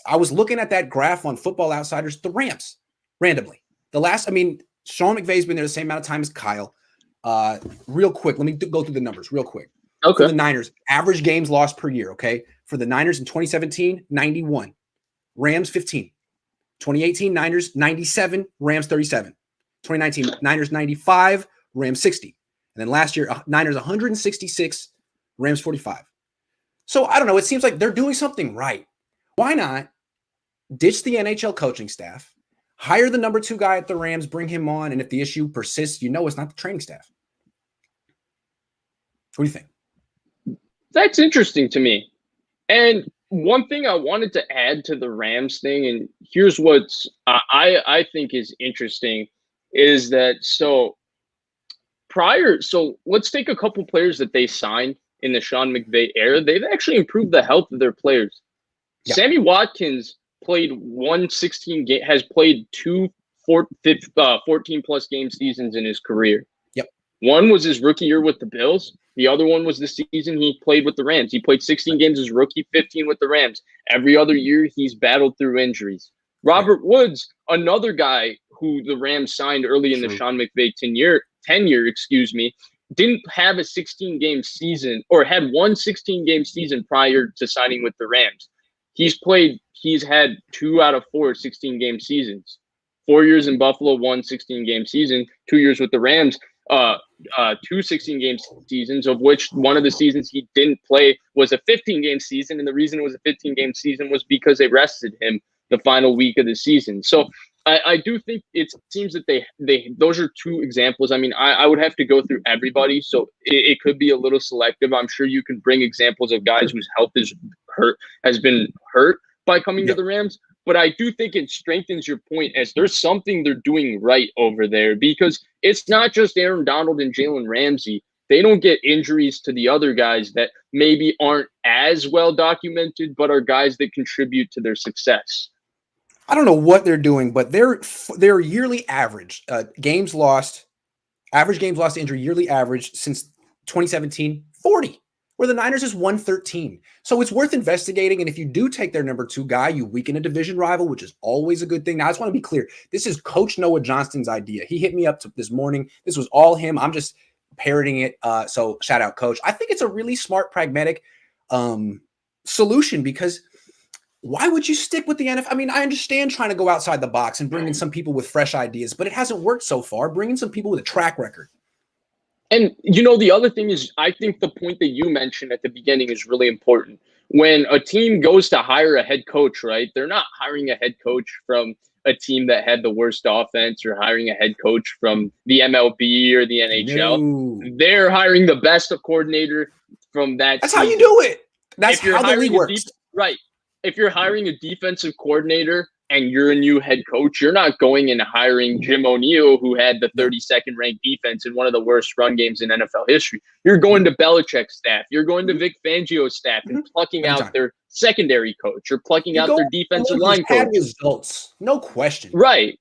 I was looking at that graph on Football Outsiders, the Rams, randomly. Sean McVay's been there the same amount of time as Kyle. Real quick, let me go through the numbers real quick. Okay. For the Niners, average games lost per year, okay? For the Niners in 2017, 91. Rams, 15. 2018, Niners, 97. Rams, 37. 2019, Niners, 95. Rams, 60. And then last year, Niners, 166. Rams, 45. So I don't know. It seems like they're doing something right. Why not ditch the NHL coaching staff, hire the number 2 guy at the Rams, bring him on, and if the issue persists, it's not the training staff. What do you think? That's interesting to me. And one thing I wanted to add to the Rams thing, and here's what I think is interesting, is that so let's take a couple players that they signed in the Sean McVay era. They've actually improved the health of their players. Yeah. Sammy Watkins played 116 game, has played 14 plus game seasons in his career. Yep. One was his rookie year with the Bills. The other one was the season he played with the Rams. He played 16 games as rookie, 15 with the Rams. Every other year, he's battled through injuries. Robert Woods, another guy who the Rams signed early in the Sean McVay tenure, didn't have a 16-game season or had one 16-game season prior to signing with the Rams. He's had 2 out of 4 16-game seasons. 4 years in Buffalo, 1 16-game season, 2 years with the Rams, 2 16-game seasons, of which one of the seasons he didn't play was a 15-game season. And the reason it was a 15-game season was because they rested him the final week of the season. So I do think it seems that they those are 2 examples. I mean, I would have to go through everybody, so it could be a little selective. I'm sure you can bring examples of guys whose health has been hurt by coming to the Rams. But I do think it strengthens your point as there's something they're doing right over there, because it's not just Aaron Donald and Jalen Ramsey. They don't get injuries to the other guys that maybe aren't as well documented, but are guys that contribute to their success. I don't know what they're doing, but their yearly average average games lost to injury yearly average since 2017, 40. where the Niners is 113. So it's worth investigating. And if you do take their number 2 guy, you weaken a division rival, which is always a good thing. Now, I just want to be clear. This is Coach Noah Johnston's idea. He hit me up this morning. This was all him. I'm just parroting it. So shout out, Coach. I think it's a really smart, pragmatic solution, because why would you stick with the NFL? I mean, I understand trying to go outside the box and bring in some people with fresh ideas, but it hasn't worked so far. Bring in some people with a track record. And, the other thing is, I think the point that you mentioned at the beginning is really important. When a team goes to hire a head coach, right, they're not hiring a head coach from a team that had the worst offense or hiring a head coach from the MLB or the NHL. No. They're hiring the best coordinator from that That's team. how you do it. That's how the league works. Right. If you're hiring a defensive coordinator and you're a new head coach, you're not going and hiring Jim O'Neill, who had the 32nd ranked defense in one of the worst run games in NFL history. You're going to Belichick's staff. You're going to Vic Fangio's staff and plucking out their secondary coach. You're plucking out their defensive line coach. Results, no question. Right.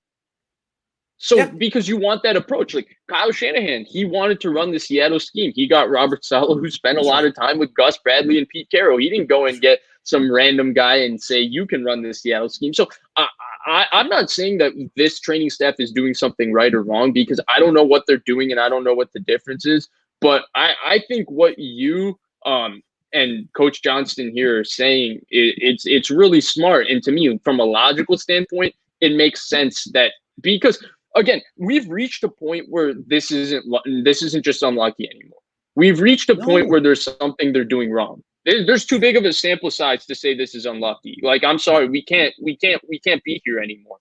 So because you want that approach, like Kyle Shanahan, he wanted to run the Seattle scheme. He got Robert Saleh, who spent a lot of time with Gus Bradley and Pete Carroll. He didn't go and get some random guy and say, you can run the Seattle scheme. So I'm not saying that this training staff is doing something right or wrong, because I don't know what they're doing and I don't know what the difference is. But I think what you and Coach Johnston here are saying, it's really smart. And to me, from a logical standpoint, it makes sense that, because again, we've reached a point where this isn't just unlucky anymore. We've reached a point where there's something they're doing wrong. There's too big of a sample size to say this is unlucky. Like, I'm sorry, we can't be here anymore.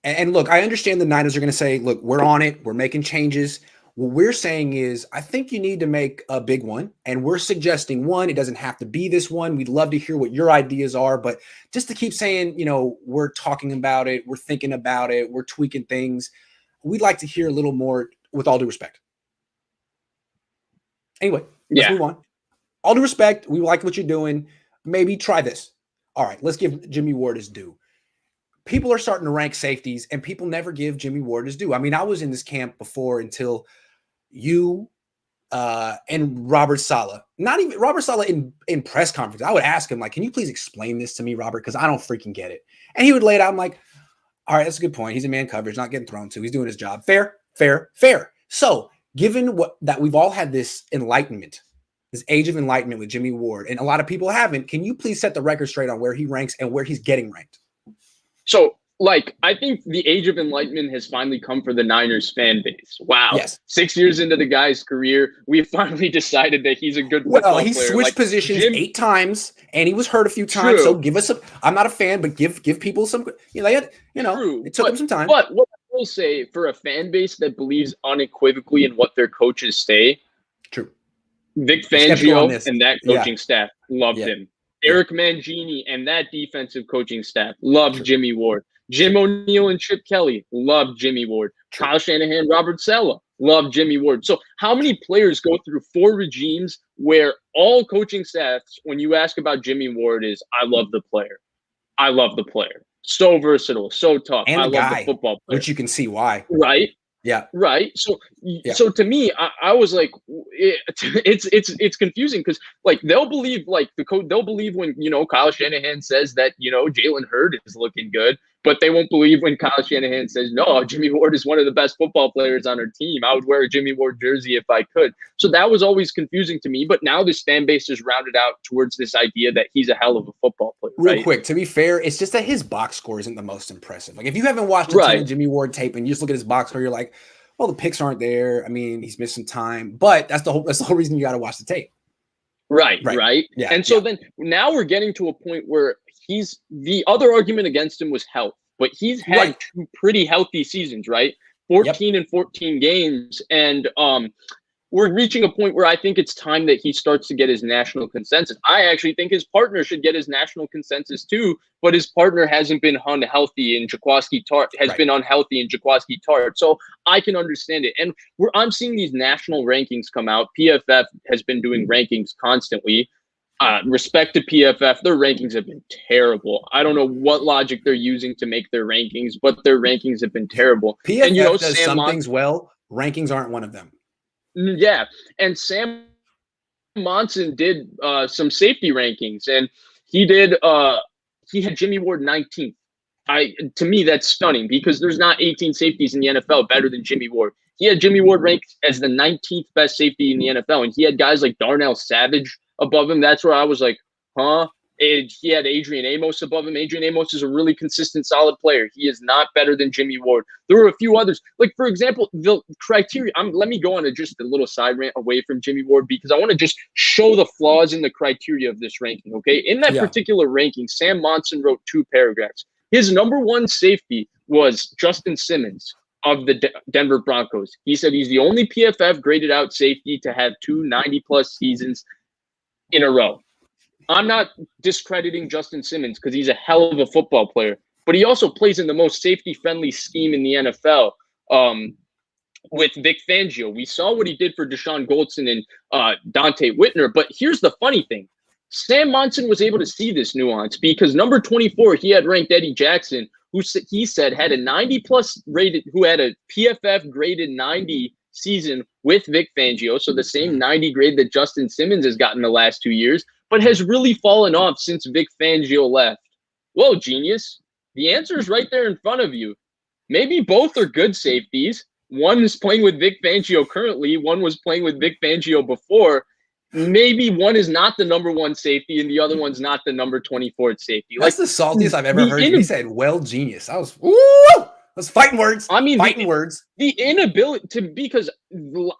And look, I understand the Niners are going to say, look, we're on it. We're making changes. What we're saying is, I think you need to make a big one. And we're suggesting one. It doesn't have to be this one. We'd love to hear what your ideas are. But just to keep saying, we're talking about it, we're thinking about it, we're tweaking things, we'd like to hear a little more, with all due respect. Anyway, let's move on. All due respect, we like what you're doing. Maybe try this. All right, let's give Jimmy Ward his due. People are starting to rank safeties, and people never give Jimmy Ward his due. I mean, I was in this camp before until you and Robert Saleh. Not even Robert Saleh in press conference. I would ask him, like, can you please explain this to me, Robert? Because I don't freaking get it. And he would lay it out. I'm like, all right, that's a good point. He's in man coverage, not getting thrown to. He's doing his job. Fair, fair, fair. So given that we've all had this enlightenment, this age of enlightenment with Jimmy Ward, and a lot of people haven't, can you please set the record straight on where he ranks and where he's getting ranked? So, I think the age of enlightenment has finally come for the Niners fan base. Wow. Yes. 6 years into the guy's career, we finally decided that he's a good football player. Well, he switched positions 8 times, and he was hurt a few times. So give us some. I'm not a fan, but give people some. It took him some time. But what I will say, for a fan base that believes unequivocally in what their coaches say, true. Vic Fangio and that coaching staff loved him. Eric Mangini and that defensive coaching staff loved Jimmy Ward. Jim O'Neill and Chip Kelly loved Jimmy Ward. Kyle Shanahan, Robert Saleh loved Jimmy Ward. So how many players go through 4 regimes where all coaching staffs, when you ask about Jimmy Ward, is, I love the player. I love the player. So versatile, so tough. And I love the football player. Which you can see why. Right. Yeah. Right. So to me, I was like, it's confusing, because they'll believe they'll believe when Kyle Shanahan says that Jalen Hurd is looking good, but they won't believe when Kyle Shanahan says, no, Jimmy Ward is one of the best football players on our team. I would wear a Jimmy Ward jersey if I could. So that was always confusing to me. But now this fan base is rounded out towards this idea that he's a hell of a football player. Real quick, to be fair, it's just that his box score isn't the most impressive. Like, if you haven't watched a ton of Jimmy Ward tape and you just look at his box score, you're like, well, the picks aren't there. I mean, he's missed some time, but that's the whole reason you got to watch the tape. Right. Yeah. And so then now we're getting to a point where the other argument against him was health, but he's had 2 pretty healthy seasons, right? 14 and 14 games. And we're reaching a point where I think it's time that he starts to get his national consensus. I actually think his partner should get his national consensus too, but his partner hasn't been unhealthy in Jaquiski Tartt. So I can understand it. And I'm seeing these national rankings come out. PFF has been doing rankings constantly. Respect to PFF, their rankings have been terrible. I don't know what logic they're using to make their rankings, but their rankings have been terrible. PFF does some things well. Rankings aren't one of them. Yeah. And Sam Monson did some safety rankings, and he had Jimmy Ward 19th. To me, that's stunning because there's not 18 safeties in the NFL better than Jimmy Ward. He had Jimmy Ward ranked as the 19th best safety in the NFL, and he had guys like Darnell Savage above him. That's where I was like, huh? And he had Adrian Amos above him. Adrian Amos is a really consistent, solid player. He is not better than Jimmy Ward. There were a few others. Like, for example, the criteria. Let me go on just a little side rant away from Jimmy Ward because I want to just show the flaws in the criteria of this ranking, okay? In that particular ranking, Sam Monson wrote 2 paragraphs. His number 1 safety was Justin Simmons of the Denver Broncos. He said he's the only PFF graded out safety to have 2 90-plus seasons in a row. I'm not discrediting Justin Simmons because he's a hell of a football player, but he also plays in the most safety-friendly scheme in the NFL with Vic Fangio. We saw what he did for Deshaun Goldson and Dante Whitner, but here's the funny thing. Sam Monson was able to see this nuance because number 24, he had ranked Eddie Jackson, who he said had a 90-plus rated, who had a PFF graded 90 season with Vic Fangio, so the same 90 grade that Justin Simmons has gotten the last 2 years, but has really fallen off since Vic Fangio left. Whoa, genius. The answer is right there in front of you. Maybe both are good safeties. One is playing with Vic Fangio currently. One was playing with Vic Fangio before. Maybe one is not the number 1 safety and the other one's not the number 24th safety. That's the saltiest I've ever heard. He said, well, genius. I was, woo! That's fighting words. I mean, fighting words. The inability to, because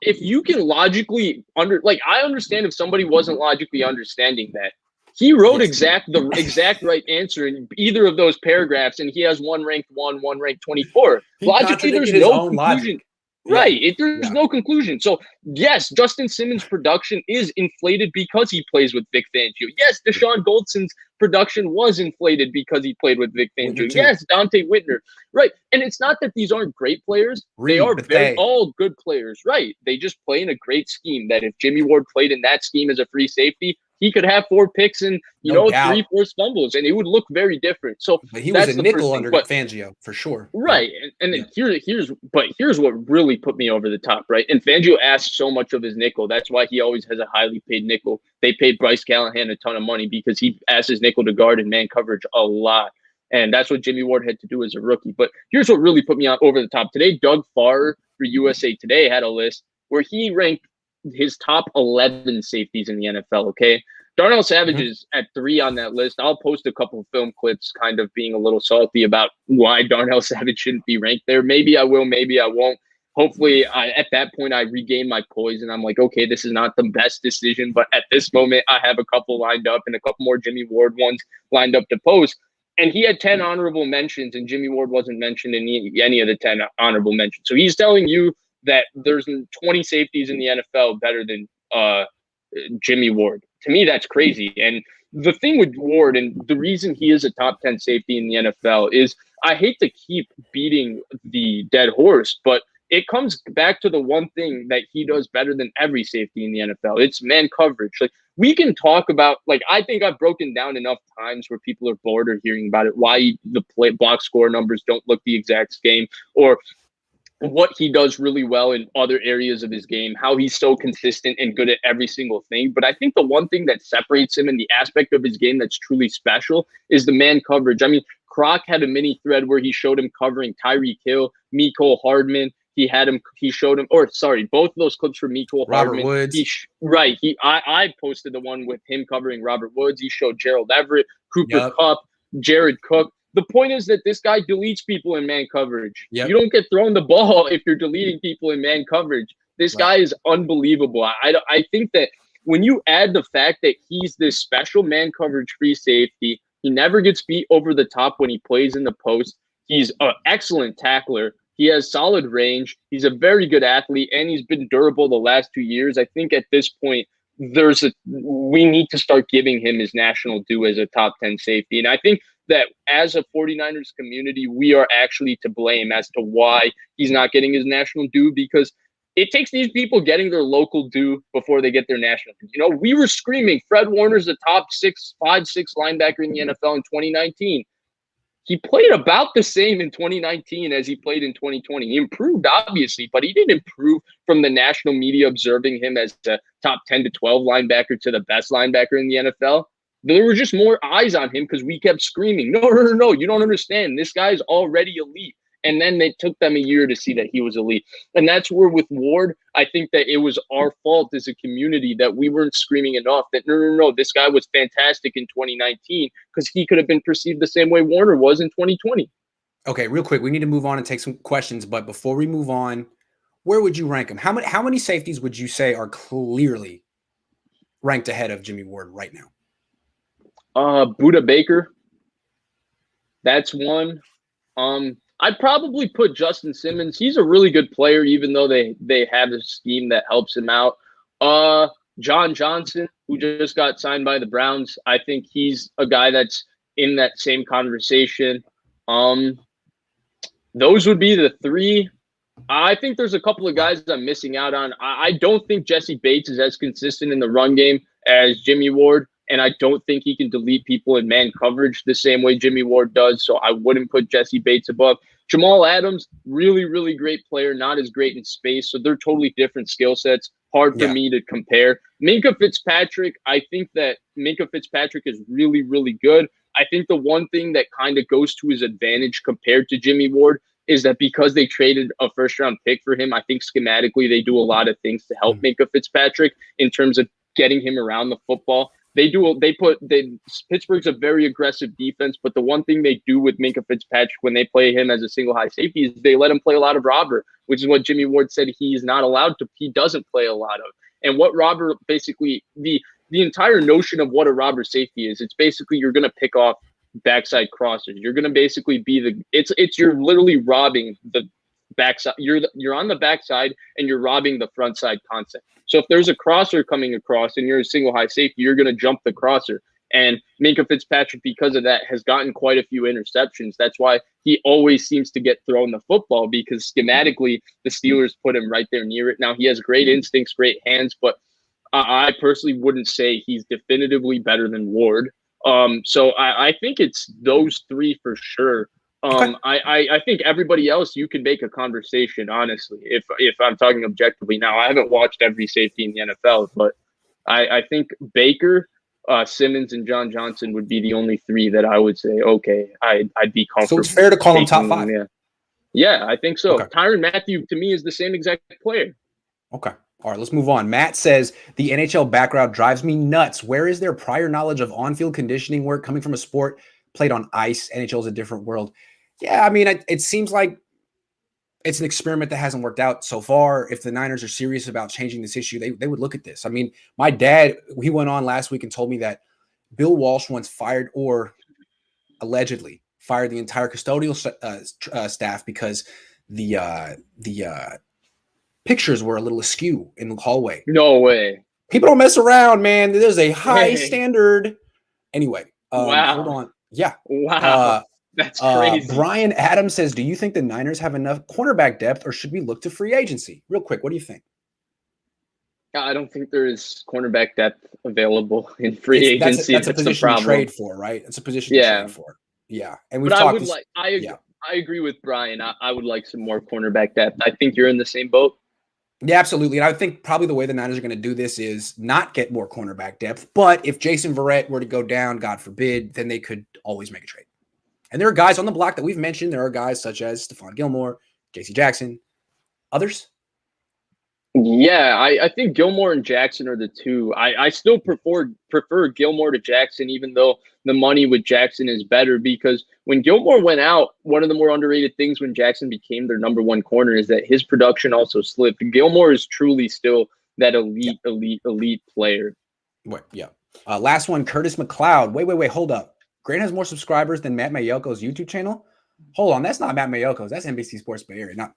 if you can logically I understand if somebody wasn't logically understanding that. He wrote the exact right answer in either of those paragraphs, and he has one ranked 1, one ranked 24. Logically, there's no conclusion. Logic. Right. There's no conclusion. So, yes, Justin Simmons' production is inflated because he plays with Vic Fangio. Yes, Deshaun Goldson's production was inflated because he played with Vic Fangio. Yes, Dante Whitner. Right. And it's not that these aren't great players. They are all good players. Right. They just play in a great scheme that if Jimmy Ward played in that scheme as a free safety, he could have 4 picks and, 3 forced fumbles, and it would look very different. So but he was a nickel under Fangio for sure. Right. And here's what really put me over the top, right? And Fangio asked so much of his nickel. That's why he always has a highly paid nickel. They paid Bryce Callahan a ton of money because he asked his nickel to guard in man coverage a lot. And that's what Jimmy Ward had to do as a rookie. But here's what really put me over the top. Today, Doug Farr for USA Today had a list where he ranked his top 11 safeties in the NFL, okay? Darnell Savage is at 3 on that list. I'll post a couple of film clips kind of being a little salty about why Darnell Savage shouldn't be ranked there. Maybe I will, maybe I won't. Hopefully, at that point, I regain my poise and I'm like, okay, this is not the best decision. But at this moment, I have a couple lined up and a couple more Jimmy Ward ones lined up to post. And he had 10 honorable mentions, and Jimmy Ward wasn't mentioned in any of the 10 honorable mentions. So he's telling you that there's 20 safeties in the NFL better than Jimmy Ward. To me, that's crazy. And the thing with Ward, and the reason he is a top 10 safety in the NFL is, I hate to keep beating the dead horse, but it comes back to the one thing that he does better than every safety in the NFL. It's man coverage. Like, we can talk about, I think I've broken down enough times where people are bored or hearing about it, why the box score numbers don't look the exact same, or what he does really well in other areas of his game, how he's so consistent and good at every single thing. But I think the one thing that separates him in the aspect of his game that's truly special is the man coverage. I mean, Croc had a mini thread where he showed him covering Tyreek Hill, Mecole Hardman. Both of those clips for Mecole Hardman. Woods. I posted the one with him covering Robert Woods. He showed Gerald Everett, Cooper Kupp, Jared Cook. The point is that this guy deletes people in man coverage. Yep. You don't get thrown the ball if you're deleting people in man coverage. This guy is unbelievable. I think that when you add the fact that he's this special man coverage free safety, he never gets beat over the top when he plays in the post. He's an excellent tackler. He has solid range. He's a very good athlete, and he's been durable the last 2 years. I think at this point, we need to start giving him his national due as a top 10 safety. And I think that as a 49ers community, we are actually to blame as to why he's not getting his national due, because it takes these people getting their local due before they get their national due. You know, we were screaming Fred Warner's the top 5'6" linebacker in the NFL in 2019. he played about the same in 2019 as he played in 2020. He improved, obviously, but he didn't improve from the national media observing him as a top 10 to 12 linebacker to the best linebacker in the NFL. There were just more eyes on him because we kept screaming, no, you don't understand. This guy's already elite. And then it took them a year to see that he was elite. And that's where with Ward, I think that it was our fault as a community that we weren't screaming enough that no, this guy was fantastic in 2019 because he could have been perceived the same way Warner was in 2020. Okay, real quick, we need to move on and take some questions. But before we move on, where would you rank him? How many safeties would you say are clearly ranked ahead of Jimmy Ward right now? Buda Baker. That's one. I'd probably put Justin Simmons. He's a really good player, even though they have a scheme that helps him out. John Johnson, who just got signed by the Browns. I think he's a guy that's in that same conversation. Those would be the three. I think there's a couple of guys that I'm missing out on. I don't think Jesse Bates is as consistent in the run game as Jimmy Ward, and I don't think he can delete people in man coverage the same way Jimmy Ward does, so I wouldn't put Jesse Bates above. Jamal Adams, really, really great player, not as great in space, so they're totally different skill sets. Hard for me to compare. Minkah Fitzpatrick, I think that Minkah Fitzpatrick is really, really good. I think the one thing that kind of goes to his advantage compared to Jimmy Ward is that because they traded a first-round pick for him, I think schematically they do a lot of things to help Minkah Fitzpatrick in terms of getting him around the football. Pittsburgh's a very aggressive defense, but the one thing they do with Minkah Fitzpatrick when they play him as a single high safety is they let him play a lot of robber, which is what Jimmy Ward said he's not allowed to. He doesn't play a lot of. And what robber basically the entire notion of what a robber safety is, it's basically you're going to pick off backside crossers. You're going to basically be you're literally robbing the backside. You're on the backside and you're robbing the front side concept. So if there's a crosser coming across and you're a single high safety, you're going to jump the crosser. And Minkah Fitzpatrick, because of that, has gotten quite a few interceptions. That's why he always seems to get thrown the football, because schematically the Steelers put him right there near it. Now he has great instincts, great hands, but I personally wouldn't say he's definitively better than Ward. So I think it's those three for sure. I think everybody else, you can make a conversation, honestly, if I'm talking objectively. Now, I haven't watched every safety in the NFL, but I think Baker, Simmons, and John Johnson would be the only three that I would say, okay, I'd be comfortable. So it's fair to call them top five? Yeah, I think so. Okay. Tyrann Mathieu, to me, is the same exact player. Okay. All right, let's move on. Matt says, the NHL background drives me nuts. Where is their prior knowledge of on-field conditioning work coming from a sport played on ice? NHL is a different world. Yeah, I mean, it seems like it's an experiment that hasn't worked out so far. If the Niners are serious about changing this issue, they would look at this. I mean, my dad, he went on last week and told me that Bill Walsh once fired, or allegedly fired, the entire custodial staff because the pictures were a little askew in the hallway. No way. People don't mess around, man. There's a high standard. Anyway, wow. Hold on. Yeah. Wow. That's crazy. Brian Adams says, do you think the Niners have enough cornerback depth, or should we look to free agency? Real quick, what do you think? I don't think there is cornerback depth available in free agency. That's a position to trade for, right? It's a position to trade for. Yeah. And we've talked. I agree with Brian. I would like some more cornerback depth. I think you're in the same boat. Yeah, absolutely. And I think probably the way the Niners are going to do this is not get more cornerback depth. But if Jason Verrett were to go down, God forbid, then they could always make a trade. And there are guys on the block that we've mentioned. There are guys such as Stephon Gilmore, J.C. Jackson, others. Yeah, I think Gilmore and Jackson are the two. I still prefer Gilmore to Jackson, even though the money with Jackson is better, because when Gilmore went out, one of the more underrated things when Jackson became their number one corner is that his production also slipped. Gilmore is truly still that elite player. Wait, yeah. Last one, Curtis McCloud. Wait, hold up. Grant has more subscribers than Matt Mayoko's YouTube channel. Hold on, that's not Matt Mayoko's. That's NBC Sports Bay Area. Not,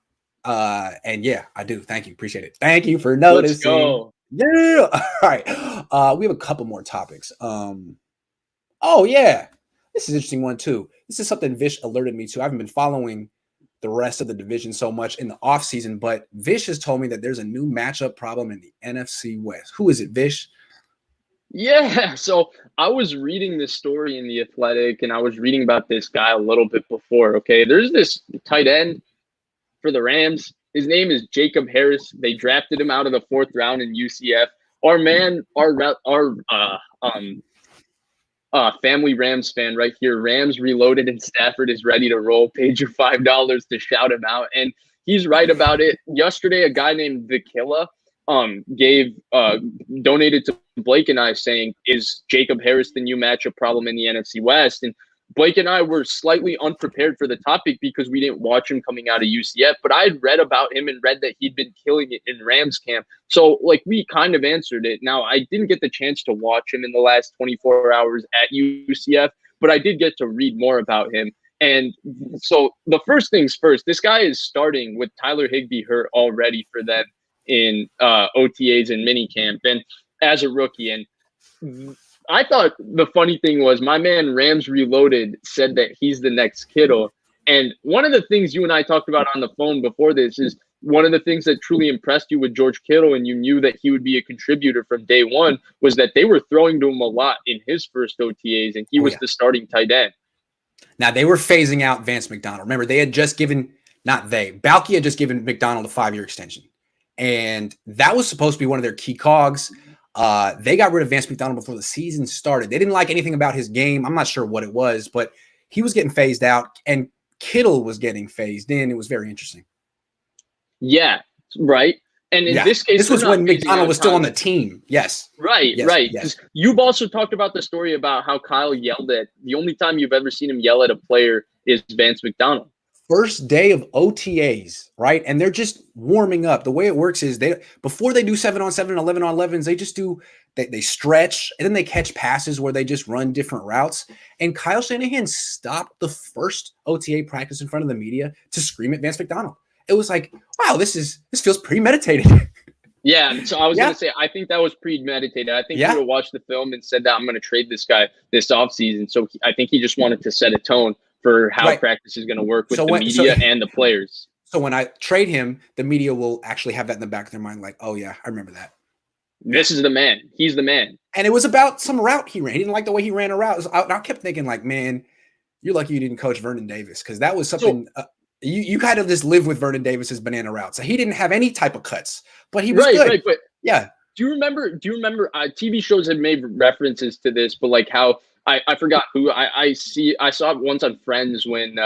and yeah, I do. Thank you, appreciate it. Thank you for noticing. Let's go. Yeah. All right. We have a couple more topics. Oh yeah, this is an interesting one too. This is something Vish alerted me to. I haven't been following the rest of the division so much in the offseason, but Vish has told me that there's a new matchup problem in the NFC West. Who is it, Vish? Yeah, so I was reading this story in The Athletic, and I was reading about this guy a little bit before. Okay, there's this tight end for the Rams. His name is Jacob Harris. They drafted him out of the 4th round in UCF. Our man, family Rams fan right here. Rams Reloaded in Stafford is ready to roll. Paid you $5 to shout him out, and he's right about it. Yesterday, a guy named Vikilla donated to Blake and I saying, is Jacob Harris the new matchup problem in the NFC West? And Blake and I were slightly unprepared for the topic because we didn't watch him coming out of UCF, but I had read about him and read that he'd been killing it in Rams camp. So like we kind of answered it. Now I didn't get the chance to watch him in the last 24 hours at UCF, but I did get to read more about him. And so the first things first, this guy is starting with Tyler Higbee hurt already for them in OTAs and minicamp and as a rookie. And I thought the funny thing was my man Rams Reloaded said that he's the next Kittle. And one of the things you and I talked about on the phone before this is one of the things that truly impressed you with George Kittle, and you knew that he would be a contributor from day one, was that they were throwing to him a lot in his first OTAs, and he was the starting tight end. Now, they were phasing out Vance McDonald. Remember, they had just given, Balky had just given McDonald a 5-year extension. And that was supposed to be one of their key cogs. They got rid of Vance McDonald before the season started. They didn't like anything about his game. I'm not sure what it was, but he was getting phased out, and Kittle was getting phased in. It was very interesting. Yeah, right. And in this case, this was when McDonald was still on the team. Yes. Right, right. Yes. You've also talked about the story about how Kyle yelled at – the only time you've ever seen him yell at a player is Vance McDonald. First day of OTAs, right? And they're just warming up. The way it works is before they do 7-on-7 and 11-on-11s, they just do they stretch and then they catch passes where they just run different routes. And Kyle Shanahan stopped the first OTA practice in front of the media to scream at Vance McDonald. It was like, wow, this feels premeditated. Yeah, so I was going to say, I think that was premeditated. I think he would have watched the film and said that I'm going to trade this guy this offseason. So I think he just wanted to set a tone for how practice is going to work with the media and the players. So when I trade him, the media will actually have that in the back of their mind, like, oh, yeah, I remember that. This is the man. He's the man. And it was about some route he ran. He didn't like the way he ran a route. I kept thinking, like, man, you're lucky you didn't coach Vernon Davis, because that was something you kind of just live with Vernon Davis's banana route. So he didn't have any type of cuts, but he was good. Right, but yeah. Do you remember TV shows have made references to this, but like how I forgot who I saw it once on Friends when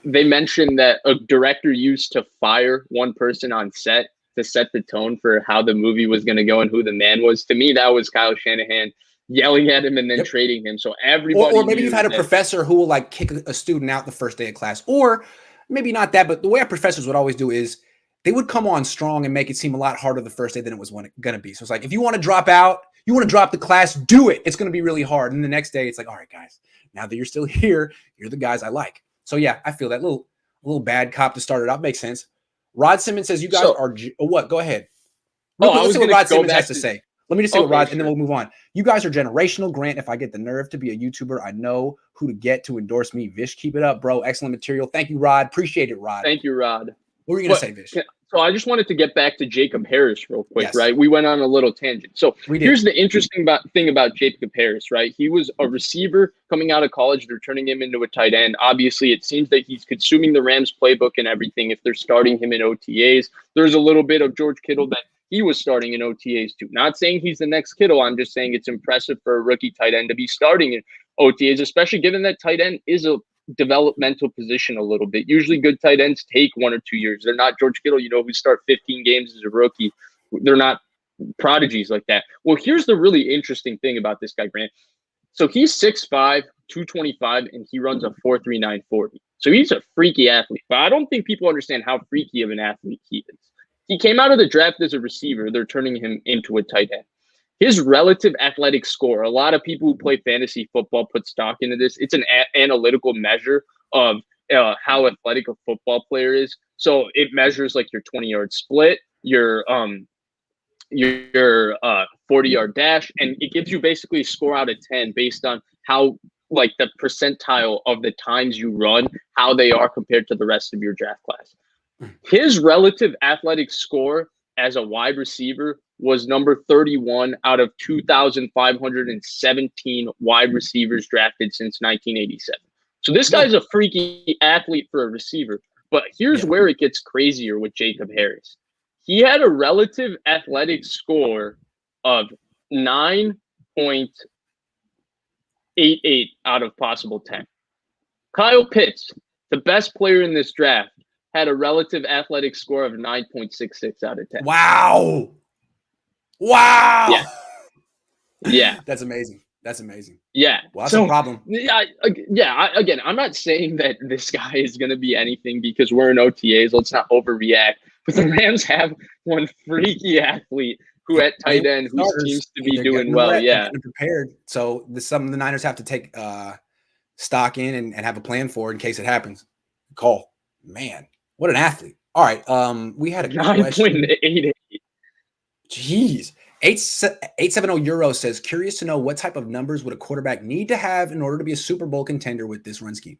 they mentioned that a director used to fire one person on set to set the tone for how the movie was going to go and who the man was. To me, that was Kyle Shanahan yelling at him and then trading him. So everybody, or maybe you've had a professor who will like kick a student out the first day of class, or maybe not that, but the way our professors would always do is they would come on strong and make it seem a lot harder the first day than it was going to be. So it's like, if you want to drop out, you want to drop the class, do it. It's going to be really hard. And the next day it's like, all right, guys, now that you're still here, you're the guys I like. So yeah, I feel that little bad cop to start it out makes sense. Rod Simmons says you guys are what? Go ahead. Let's see what Rod Simmons has to say. Let me just say what Rod, and then we'll move on. You guys are generational. Grant, if I get the nerve to be a YouTuber, I know who to get to endorse me. Vish, keep it up, bro. Excellent material. Thank you, Rod. Appreciate it, Rod. Thank you, Rod. What were you going to say, Vish? So I just wanted to get back to Jacob Harris real quick, right? We went on a little tangent. So here's the interesting thing about Jacob Harris, right? He was a receiver coming out of college. They're turning him into a tight end. Obviously, it seems that he's consuming the Rams playbook and everything. If they're starting him in OTAs, there's a little bit of George Kittle that he was starting in OTAs too. Not saying he's the next Kittle. I'm just saying it's impressive for a rookie tight end to be starting in OTAs, especially given that tight end is a developmental position a little bit. Usually good tight ends take 1 or 2 years. They're not George Kittle, who start 15 games as a rookie. They're not prodigies like that. Well, here's the really interesting thing about this guy, Grant. So he's 6'5", 225, and he runs a 4.39 40. So he's a freaky athlete, but I don't think people understand how freaky of an athlete he is. He came out of the draft as a receiver. They're turning him into a tight end. His relative athletic score, a lot of people who play fantasy football put stock into this. It's an analytical measure of how athletic a football player is. So it measures like your 20-yard split, your 40-yard dash, and it gives you basically a score out of 10 based on how like the percentile of the times you run, how they are compared to the rest of your draft class. His relative athletic score as a wide receiver was number 31 out of 2,517 wide receivers drafted since 1987. So this guy's a freaky athlete for a receiver. But here's where it gets crazier with Jacob Harris. He had a relative athletic score of 9.88 out of possible 10. Kyle Pitts, the best player in this draft, had a relative athletic score of 9.66 out of 10. Wow. Yeah. That's amazing. Yeah. Well, that's a problem. Again, I'm not saying that this guy is going to be anything because we're in OTAs. Let's not overreact. But the Rams have one freaky athlete who at tight end who seems to be doing well. Yeah. Prepared. So some of the Niners have to take stock in and have a plan for it in case it happens. Cole, man, what an athlete. All right. We had a 9.88. Jeez. 870 Euro says, curious to know what type of numbers would a quarterback need to have in order to be a Super Bowl contender with this run scheme?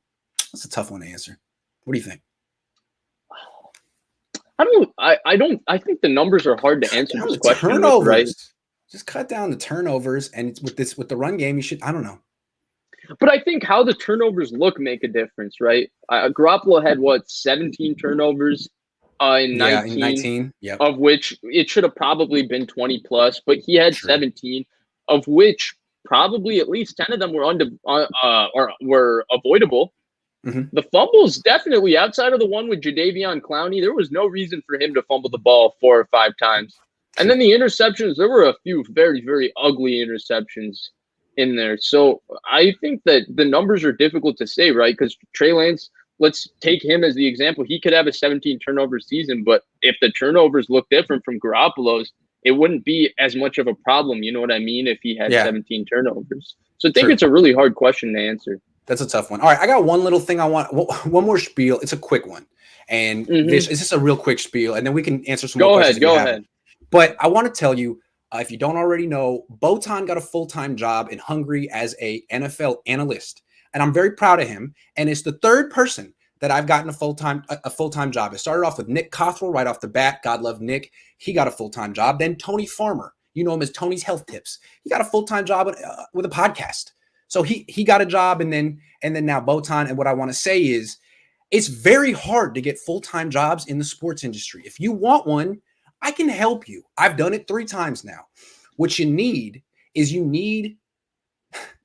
That's a tough one to answer. What do you think? I think the numbers are hard to answer this question. Turnovers, right? Just cut down the turnovers, and with the run game, you should. I don't know. But I think how the turnovers look make a difference, right? Garoppolo had 17 turnovers in 19, of which it should have probably been 20 plus, but he had 17, of which probably at least 10 of them were avoidable. Mm-hmm. The fumbles, definitely outside of the one with Jadeveon Clowney, there was no reason for him to fumble the ball 4 or 5 times. And then the interceptions, there were a few very, very ugly interceptions in there. So I think that the numbers are difficult to say, right? Because Trey Lance, let's take him as the example. He could have a 17 turnover season, but if the turnovers look different from Garoppolo's, it wouldn't be as much of a problem. You know what I mean? If he had 17 turnovers. So I think it's a really hard question to answer. That's a tough one. All right. I got one little thing one more spiel. It's a quick one. And Vish, is this a real quick spiel? And then we can answer some more questions. Go ahead. But I want to tell you, if you don't already know, Botan got a full-time job in Hungary as a NFL analyst. And I'm very proud of him. And it's the third person that I've gotten a full-time job. It started off with Nick Cothrell right off the bat. God love Nick. He got a full-time job. Then Tony Farmer, you know him as Tony's Health Tips. He got a full-time job with a podcast. So he got a job, and then now Botan. And what I want to say is, it's very hard to get full-time jobs in the sports industry. If you want one, I can help you. I've done it 3 times now. What you need is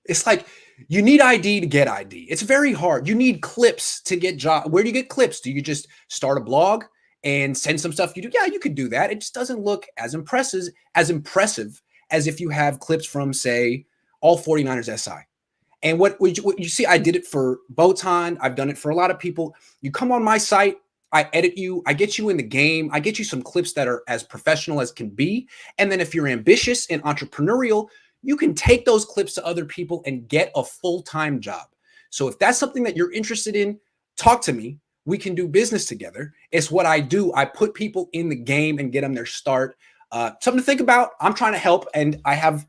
it's like you need ID to get ID. It's very hard. You need clips to get job. Where do you get clips? Do you just start a blog and send some stuff you do? Yeah, you could do that. It just doesn't look as impressive as if you have clips from, say, all 49ers SI. And what you see, I did it for Botan. I've done it for a lot of people. You come on my site, I edit you, I get you in the game, I get you some clips that are as professional as can be. And then if you're ambitious and entrepreneurial, you can take those clips to other people and get a full-time job. So if that's something that you're interested in, talk to me. We can do business together. It's what I do. I put people in the game and get them their start. Something to think about. I'm trying to help, and I have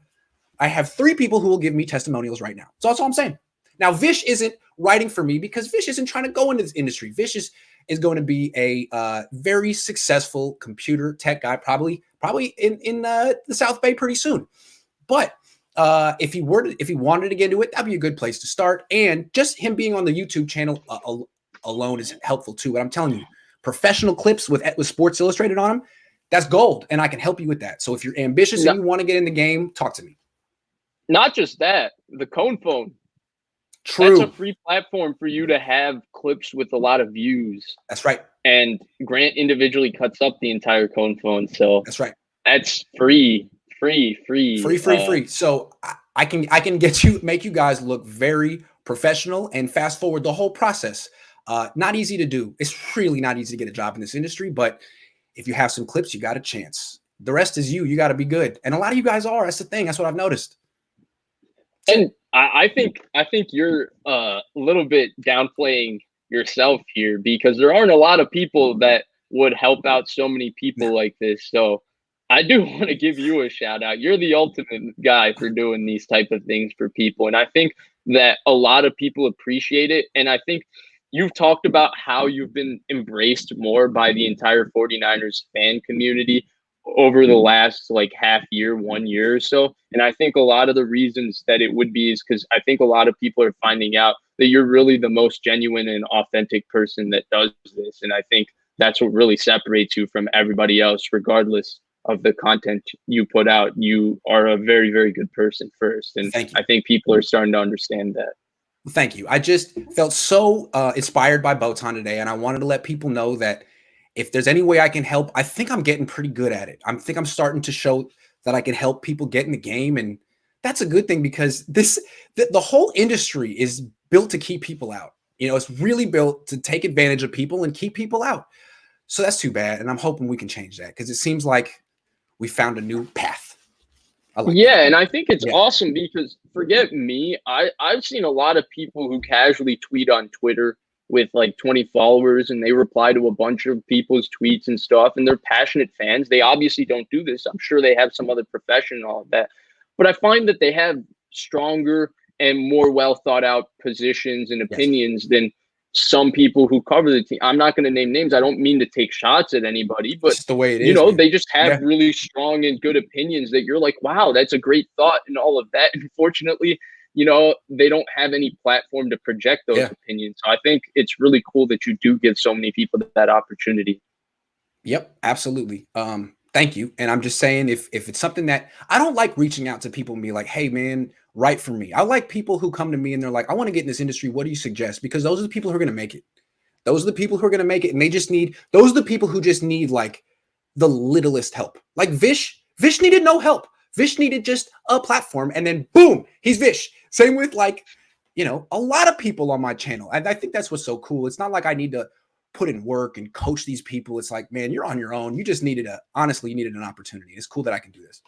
3 people who will give me testimonials right now. So that's all I'm saying. Now, Vish isn't writing for me because Vish isn't trying to go into this industry. Vish is going to be a very successful computer tech guy, probably in the South Bay pretty soon. But if he wanted to get into it, that'd be a good place to start. And just him being on the YouTube channel alone is helpful too. But I'm telling you, professional clips with Sports Illustrated on them, that's gold, and I can help you with that. So if you're ambitious and you want to get in the game, talk to me. Not just that, the Cohn phone. True. That's a free platform for you to have clips with a lot of views. That's right. And Grant individually cuts up the entire Cohn phone. So that's right. That's free. So I can make you guys look very professional and fast forward the whole process. Not easy to do. It's really not easy to get a job in this industry, but if you have some clips, you got a chance. The rest is you got to be good. And a lot of you guys are. That's the thing. That's what I've noticed. And I think you're a little bit downplaying yourself here, because there aren't a lot of people that would help out so many people like this. So I do want to give you a shout out. You're the ultimate guy for doing these type of things for people. And I think that a lot of people appreciate it. And I think you've talked about how you've been embraced more by the entire 49ers fan community. over the last like half year, 1 year or so. And I think a lot of the reasons that it would be is because I think a lot of people are finding out that you're really the most genuine and authentic person that does this. And I think that's what really separates you from everybody else, regardless of the content you put out. You are a very, very good person first. And I think people are starting to understand that. Thank you. I just felt so inspired by Botan today, and I wanted to let people know that if there's any way I can help, I think I'm getting pretty good at it. I think I'm starting to show that I can help people get in the game, and that's a good thing because the whole industry is built to keep people out. You know, it's really built to take advantage of people and keep people out. So that's too bad, and I'm hoping we can change that because it seems like we found a new path. And I think it's awesome because forget me, I've seen a lot of people who casually tweet on Twitter with like 20 followers and they reply to a bunch of people's tweets and stuff, and they're passionate fans. They obviously don't do this. I'm sure they have some other profession and all of that. But I find that they have stronger and more well thought out positions and opinions than some people who cover the team. I'm not going to name names. I don't mean to take shots at anybody, but it's the way it is, you know, man. they just have really strong and good opinions that you're like, wow, that's a great thought and all of that. And unfortunately, you know, they don't have any platform to project those opinions. So I think it's really cool that you do give so many people that opportunity. Yep, absolutely. Thank you. And I'm just saying, if it's something that I don't like reaching out to people and be like, hey man, write for me. I like people who come to me and they're like, I want to get in this industry. What do you suggest? Because those are the people who are going to make it. Those are the people who are going to make it. And those are the people who just need like the littlest help. Like Vish needed no help. Vish needed just a platform and then boom, he's Vish. Same with like, you know, a lot of people on my channel. And I think that's what's so cool. It's not like I need to put in work and coach these people. It's like, man, you're on your own. You just needed you needed an opportunity. It's cool that I can do this.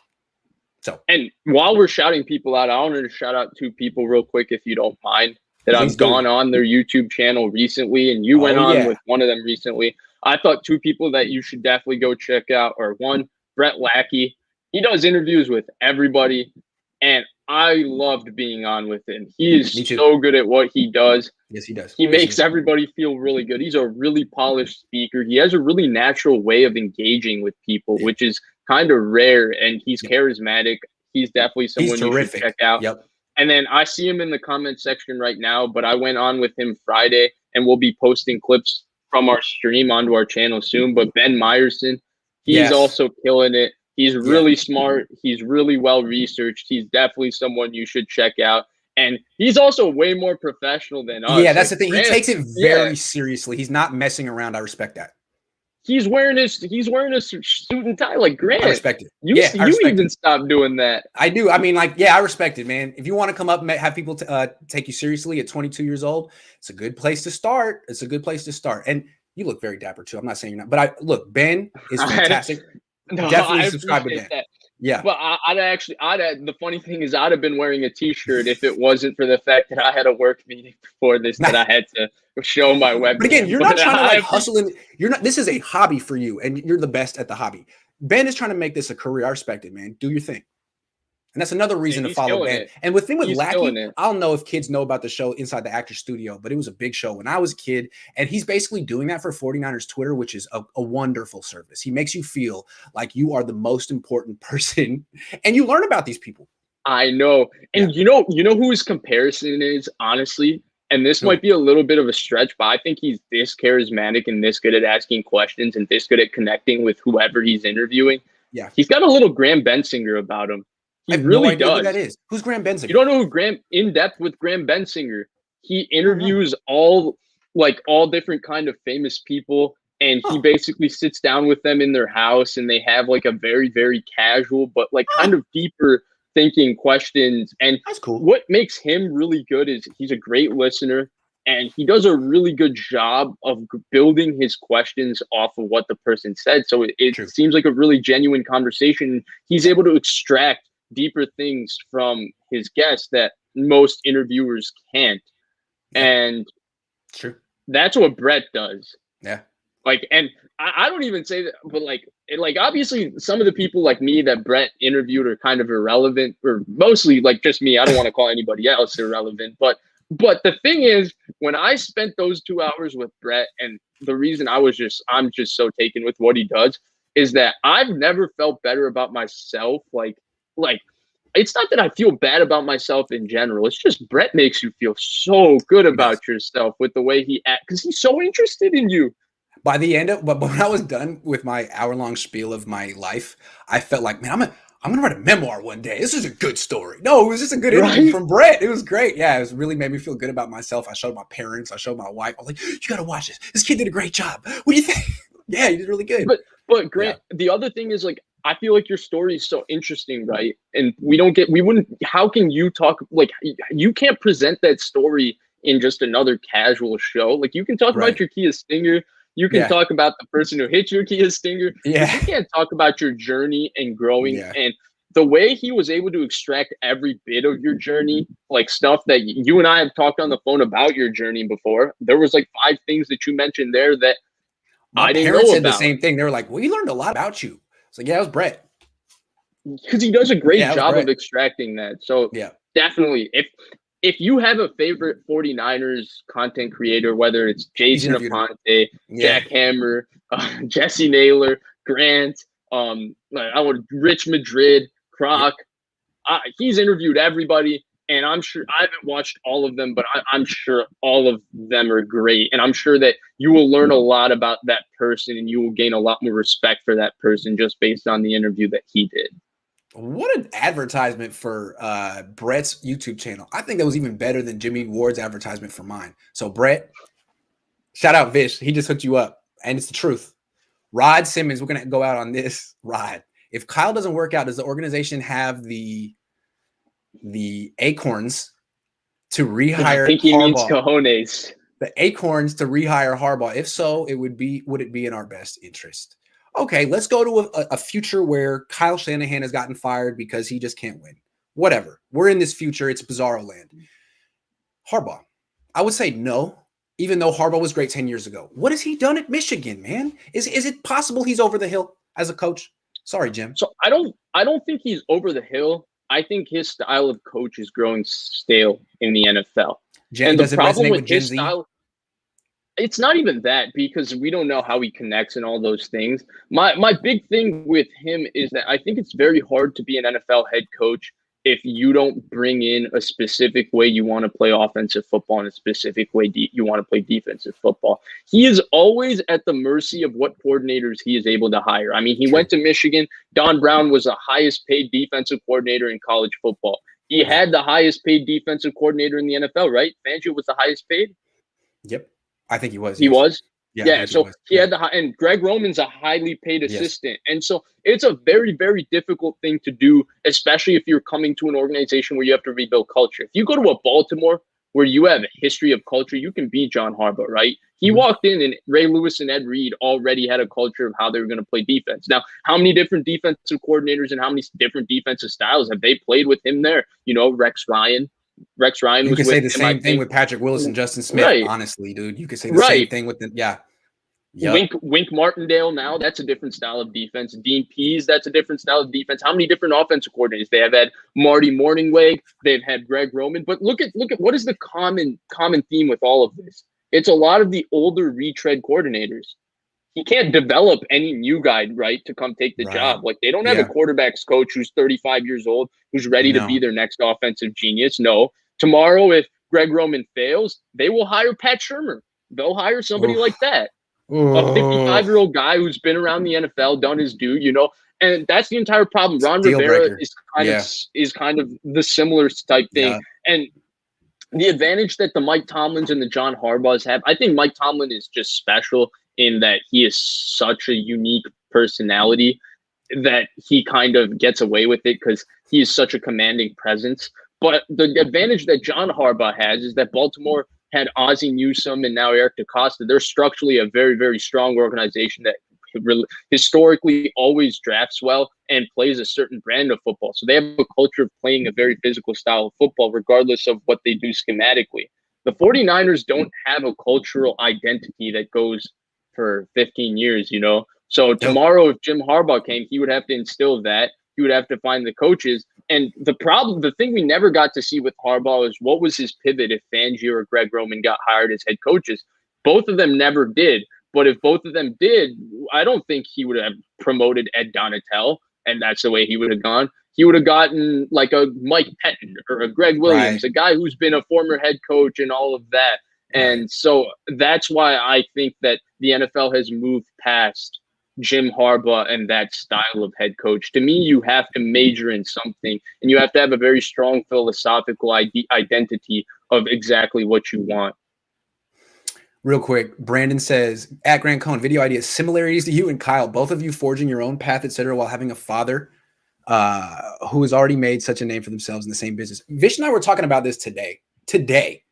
So, and while we're shouting people out, I wanted to shout out two people real quick, if you don't mind, that I've gone on their YouTube channel recently, and you went on with one of them recently. I thought two people that you should definitely go check out are one, Brett Lackey. He does interviews with everybody, and I loved being on with him. He is so good at what he does. Yes, he does. He makes everybody feel really good. He's a really polished speaker. He has a really natural way of engaging with people, which is kind of rare, and he's charismatic. He's definitely someone you should check out. And then I see him in the comment section right now, but I went on with him Friday, and we'll be posting clips from our stream onto our channel soon. But Ben Meyerson, he's also killing it. He's really smart. He's really well-researched. He's definitely someone you should check out. And he's also way more professional than us. Yeah, that's the thing. He takes it very seriously. He's not messing around. I respect that. He's wearing a suit and tie like Grant. I respect it. You even stopped doing that. I do. I mean, like, I respect it, man. If you want to come up and have people take you seriously at 22 years old, it's a good place to start. It's a good place to start. And you look very dapper too. I'm not saying you're not, but look, Ben is fantastic. Definitely subscribe to Ben. That. Yeah. But the funny thing is I'd have been wearing a t-shirt if it wasn't for the fact that I had a work meeting before this that I had to show my webcam. But again, you're not trying to like hustle in. This is a hobby for you, and you're the best at the hobby. Ben is trying to make this a career. I respect it, man. Do your thing. And that's another reason to follow Ben. And with Lackey, I don't know if kids know about the show Inside the Actors Studio, but it was a big show when I was a kid. And he's basically doing that for 49ers Twitter, which is a wonderful service. He makes you feel like you are the most important person, and you learn about these people. I know. And you know who his comparison is, honestly? And this might be a little bit of a stretch, but I think he's this charismatic and this good at asking questions and this good at connecting with whoever he's interviewing. Yeah. He's got a little Graham Bensinger about him. He really does. Who that is. Who's Graham Bensinger? You don't know who In Depth with Graham Bensinger. He interviews all different kind of famous people, and he basically sits down with them in their house, and they have like a very, very casual but like kind of deeper thinking questions. And that's cool. What makes him really good is he's a great listener, and he does a really good job of building his questions off of what the person said. So it seems like a really genuine conversation. He's able to extract deeper things from his guests that most interviewers can't. And that's what Brett does. Yeah. Like, and I don't even say that, but like obviously some of the people like me that Brett interviewed are kind of irrelevant, or mostly like just me. I don't want to call anybody else irrelevant, but the thing is, when I spent those 2 hours with Brett, and the reason I'm just so taken with what he does is that I've never felt better about myself. Like it's not that I feel bad about myself in general. It's just Brett makes you feel so good about yourself with the way he acts because he's so interested in you. By the end of, but when I was done with my hour-long spiel of my life, I felt like, man, I'm gonna write a memoir one day. This is a good story. No, it was just a good interview from Brett. It was great. Yeah, it really made me feel good about myself. I showed my parents. I showed my wife. I was like, you got to watch this. This kid did a great job. What do you think? Yeah, he did really good. But Grant, the other thing is like, I feel like your story is so interesting, right? And how can you talk, like, you can't present that story in just another casual show. Like, you can talk about your Kia Stinger. You can talk about the person who hit your Kia Stinger. Yeah. You can't talk about your journey and growing. And the way he was able to extract every bit of your journey, like stuff that you and I have talked on the phone about your journey before. There was like 5 things that you mentioned there that my parents said the same thing. They were like, we learned a lot about you. It's like, yeah, it was Brett. Because he does a great job of extracting that. So definitely, if you have a favorite 49ers content creator, whether it's Jason Aponte, Jack Hammer, Jesse Naylor, Grant, Rich Madrid, Croc, he's interviewed everybody. And I'm sure I haven't watched all of them, but I'm sure all of them are great. And I'm sure that you will learn a lot about that person and you will gain a lot more respect for that person just based on the interview that he did. What an advertisement for Brett's YouTube channel. I think that was even better than Jimmy Ward's advertisement for mine. So Brett, shout out Vish. He just hooked you up. And it's the truth. Rod Simmons, we're going to go out on this. Rod, if Kyle doesn't work out, does the organization have the acorns to rehire I think he means cojones. The acorns to rehire Harbaugh? If so, would it be in our best interest? Okay, let's go to a future where Kyle Shanahan has gotten fired because he just can't win. Whatever. We're in this future. It's bizarro land. Harbaugh. I would say no, even though Harbaugh was great 10 years ago. What has he done at Michigan, man? Is it possible he's over the hill as a coach? Sorry, Jim. So I don't think he's over the hill. I think his style of coach is growing stale in the NFL. And the problem with his style, it's not even that, because we don't know how he connects and all those things. My big thing with him is that I think it's very hard to be an NFL head coach if you don't bring in a specific way you want to play offensive football and a specific way you want to play defensive football. He is always at the mercy of what coordinators he is able to hire. I mean, he went to Michigan. Don Brown was the highest paid defensive coordinator in college football. He had the highest paid defensive coordinator in the NFL, right? Fangio was the highest paid? Yep. I think he was. He was? Yeah. So he had and Greg Roman's a highly paid assistant. And so it's a very, very difficult thing to do, especially if you're coming to an organization where you have to rebuild culture. If you go to a Baltimore where you have a history of culture, you can be John Harbaugh, right? He walked in and Ray Lewis and Ed Reed already had a culture of how they were going to play defense. Now, how many different defensive coordinators and how many different defensive styles have they played with him there? You know, Rex Ryan. You could say the same thing with Patrick Willis and Justin Smith, honestly, dude. You could say the same thing with Wink Martindale now, that's a different style of defense. Dean Pease, that's a different style of defense. How many different offensive coordinators? They have had Marty Morningweg, they've had Greg Roman. But look at what is the common theme with all of this? It's a lot of the older retread coordinators. He can't develop any new guy, right, to come take the job. Like, they don't have a quarterback's coach who's 35 years old, who's ready to be their next offensive genius. No. Tomorrow, if Greg Roman fails, they will hire Pat Shermer. They'll hire somebody like that. A 55-year-old guy who's been around the NFL, done his due, you know, and that's the entire problem. Ron Rivera is kind of the similar type thing. Yeah. And the advantage that the Mike Tomlins and the John Harbaughs have, I think Mike Tomlin is just special in that he is such a unique personality that he kind of gets away with it because he is such a commanding presence. But the advantage that John Harbaugh has is that Baltimore had Ozzie Newsome and now Eric DeCosta. They're structurally a very, very strong organization that historically always drafts well and plays a certain brand of football. So they have a culture of playing a very physical style of football, regardless of what they do schematically. The 49ers don't have a cultural identity that goes for 15 years, you know? So tomorrow, if Jim Harbaugh came, he would have to instill that. He would have to find the coaches. And the thing we never got to see with Harbaugh is what was his pivot if Fangio or Greg Roman got hired as head coaches. Both of them never did. But if both of them did, I don't think he would have promoted Ed Donatel, and that's the way he would have gone. He would have gotten like a Mike Pettin or a Greg Williams, a guy who's been a former head coach and all of that. And so that's why I think that the NFL has moved past Jim Harbaugh and that style of head coach. To me, you have to major in something, and you have to have a very strong philosophical identity of exactly what you want. Real quick, Brandon says, at Grant Cohn, video idea, similarities to you and Kyle, both of you forging your own path, etc., while having a father who has already made such a name for themselves in the same business. Vish and I were talking about this today,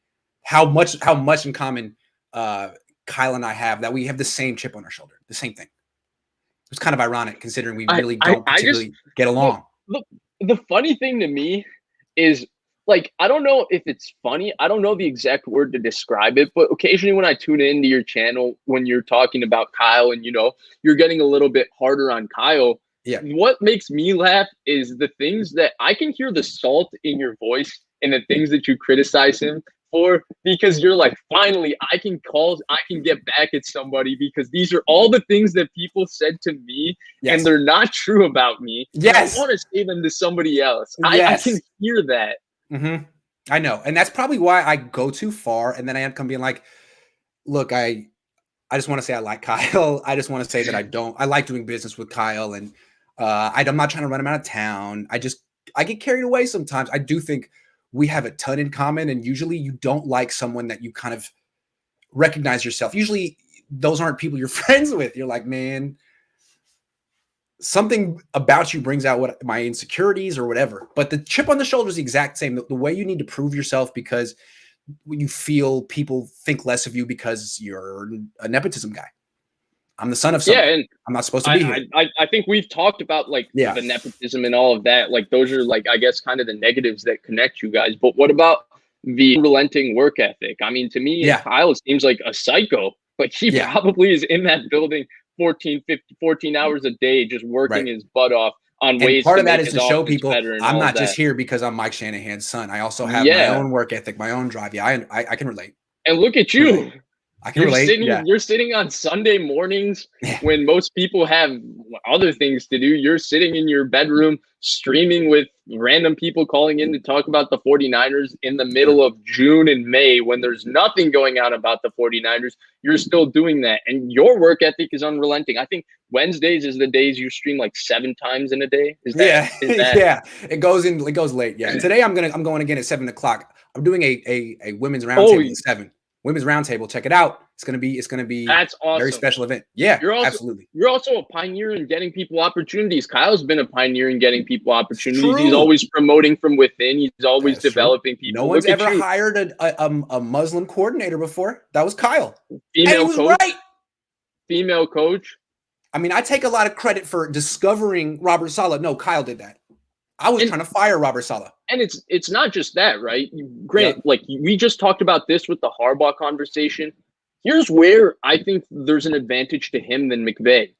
how much in common Kyle and I have, that we have the same chip on our shoulder, the same thing. It's kind of ironic considering we really don't particularly get along. Look, the funny thing to me is, like, I don't know if it's funny. I don't know the exact word to describe it, but occasionally when I tune into your channel, when you're talking about Kyle and, you're getting a little bit harder on Kyle. Yeah. What makes me laugh is the things that I can hear the salt in your voice and the things that you criticize him for, because you're like, finally, I can get back at somebody because these are all the things that people said to me and they're not true about me. Yes. I want to say them to somebody else. I can hear that. Mm-hmm. I know. And that's probably why I go too far. And then I end up being like, look, I just want to say I like Kyle. I just want to say that I like doing business with Kyle. And I'm not trying to run him out of town. I get carried away sometimes. I do think we have a ton in common. And usually you don't like someone that you kind of recognize yourself. Usually those aren't people you're friends with. You're like, man, something about you brings out what my insecurities or whatever. But the chip on the shoulder is the exact same. The way you need to prove yourself because you feel people think less of you because you're a nepotism guy. I'm the son of someone. Yeah, and I'm not supposed to be here. I think we've talked about the nepotism and all of that. Like those are I guess kind of the negatives that connect you guys. But what about the unrelenting work ethic? I mean, to me, Kyle seems like a psycho. Like he probably is in that building 14 hours a day, just working his butt off on ways. Part of that is to show people I'm not just here because I'm Mike Shanahan's son. I also have my own work ethic, my own drive. Yeah, I can relate. And look at you. I can relate. You're sitting on Sunday mornings when most people have other things to do. You're sitting in your bedroom streaming with random people calling in to talk about the 49ers in the middle of June and May when there's nothing going on about the 49ers. You're still doing that. And your work ethic is unrelenting. I think Wednesdays is the days you stream like 7 times in a day. Is that? It goes late. Yeah. Today I'm going again at 7:00. I'm doing a women's roundtable at 7. Women's Roundtable, check it out. It's gonna be that's awesome. Very special event. Yeah, absolutely. You're also a pioneer in getting people opportunities. Kyle's been a pioneer in getting people opportunities. He's always promoting from within. He's always developing people. No one's ever hired a Muslim coordinator before. That was Kyle. Female coach. Right. Female coach. I mean, I take a lot of credit for discovering Robert Saleh. No, Kyle did that. I was trying to fire Robert Saleh. And it's not just that, right? Grant, like we just talked about this with the Harbaugh conversation. Here's where I think there's an advantage to him than McVay.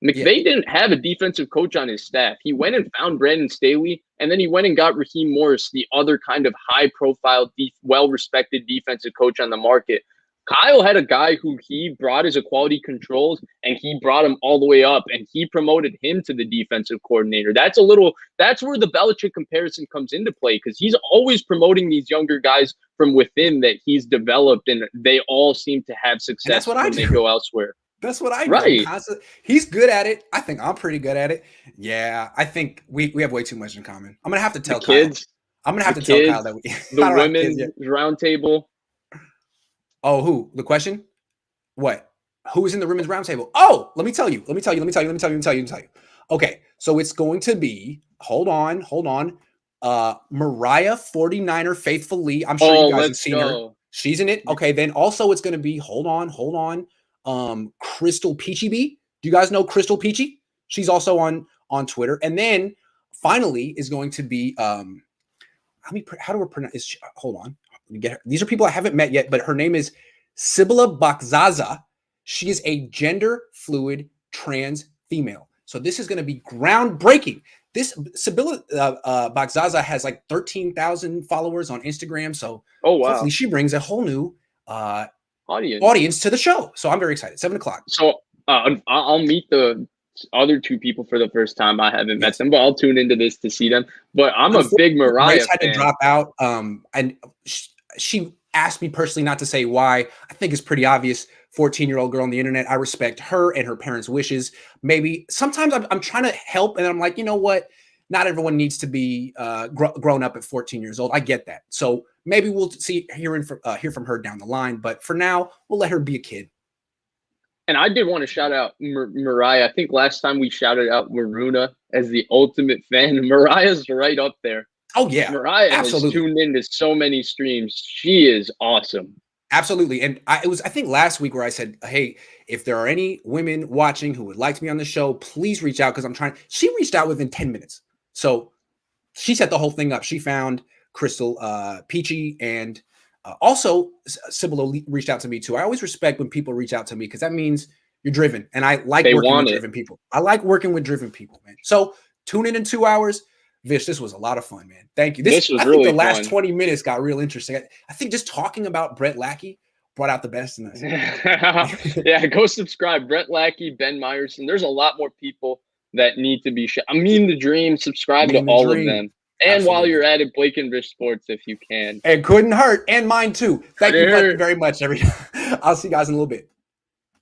McVay didn't have a defensive coach on his staff. He went and found Brandon Staley, and then he went and got Raheem Morris, the other kind of high-profile, well-respected defensive coach on the market. Kyle had a guy who he brought as a quality controls, and he brought him all the way up, and he promoted him to the defensive coordinator. That's where the Belichick comparison comes into play, because he's always promoting these younger guys from within that he's developed, and they all seem to have success when they go elsewhere. That's what I do. Right. He's good at it. I think I'm pretty good at it. Yeah, I think we have way too much in common. I'm gonna have to tell Kyle. I'm gonna have to tell Kyle that the women's roundtable. Oh, who? The question? What? Who is in the women's roundtable? Oh, let me tell you. Okay, so it's going to be, hold on. Mariah 49er Faithful Lee. I'm sure you guys have seen her. She's in it. Okay, then also it's going to be, hold on. Crystal Peachy Bee. Do you guys know Crystal Peachy? She's also on Twitter. And then finally is going to be, how do we pronounce? Hold on. Get her. These are people I haven't met yet, but her name is Sibila Bakzaza. She is a gender fluid trans female. So this is going to be groundbreaking. This Sibila Bakzaza has like 13,000 followers on Instagram. So hopefully she brings a whole new audience to the show. So I'm very excited. 7 o'clock. So I'll meet the other two people for the first time. I haven't met them, but I'll tune into this to see them. But I'm a big Mariah Grace had fan. to drop out. And she asked me personally not to say why. I think it's pretty obvious. 14-year-old girl on the internet. I respect her and her parents' wishes. Maybe sometimes I'm trying to help, and I'm like, you know what? Not everyone needs to be grown up at 14 years old. I get that. So maybe we'll hear from her down the line. But for now, we'll let her be a kid. And I did want to shout out Mariah. I think last time we shouted out Maruna as the ultimate fan. Mariah's right up there. Oh, yeah. Mariah has tuned into so many streams. She is awesome. Absolutely. And I think last week where I said, hey, if there are any women watching who would like to be on the show, please reach out because she reached out within 10 minutes. So she set the whole thing up. She found Crystal Peachy, and also Cibolo reached out to me too. I always respect when people reach out to me because that means you're driven. And I like working with driven people. I like working with driven people, man. So tune in 2 hours. Vish, this was a lot of fun, man. Thank you. This was I really think the last fun. 20 minutes got real interesting. I think just talking about Brett Lackey brought out the best in us. Yeah, go subscribe. Brett Lackey, Ben Meyerson. There's a lot more people that need to be I mean the dream. Subscribe to all of them. And Absolutely. While you're at it, Blake and Vish Sports if you can. It couldn't hurt. And mine too. Thank you very much, everyone. I'll see you guys in a little bit.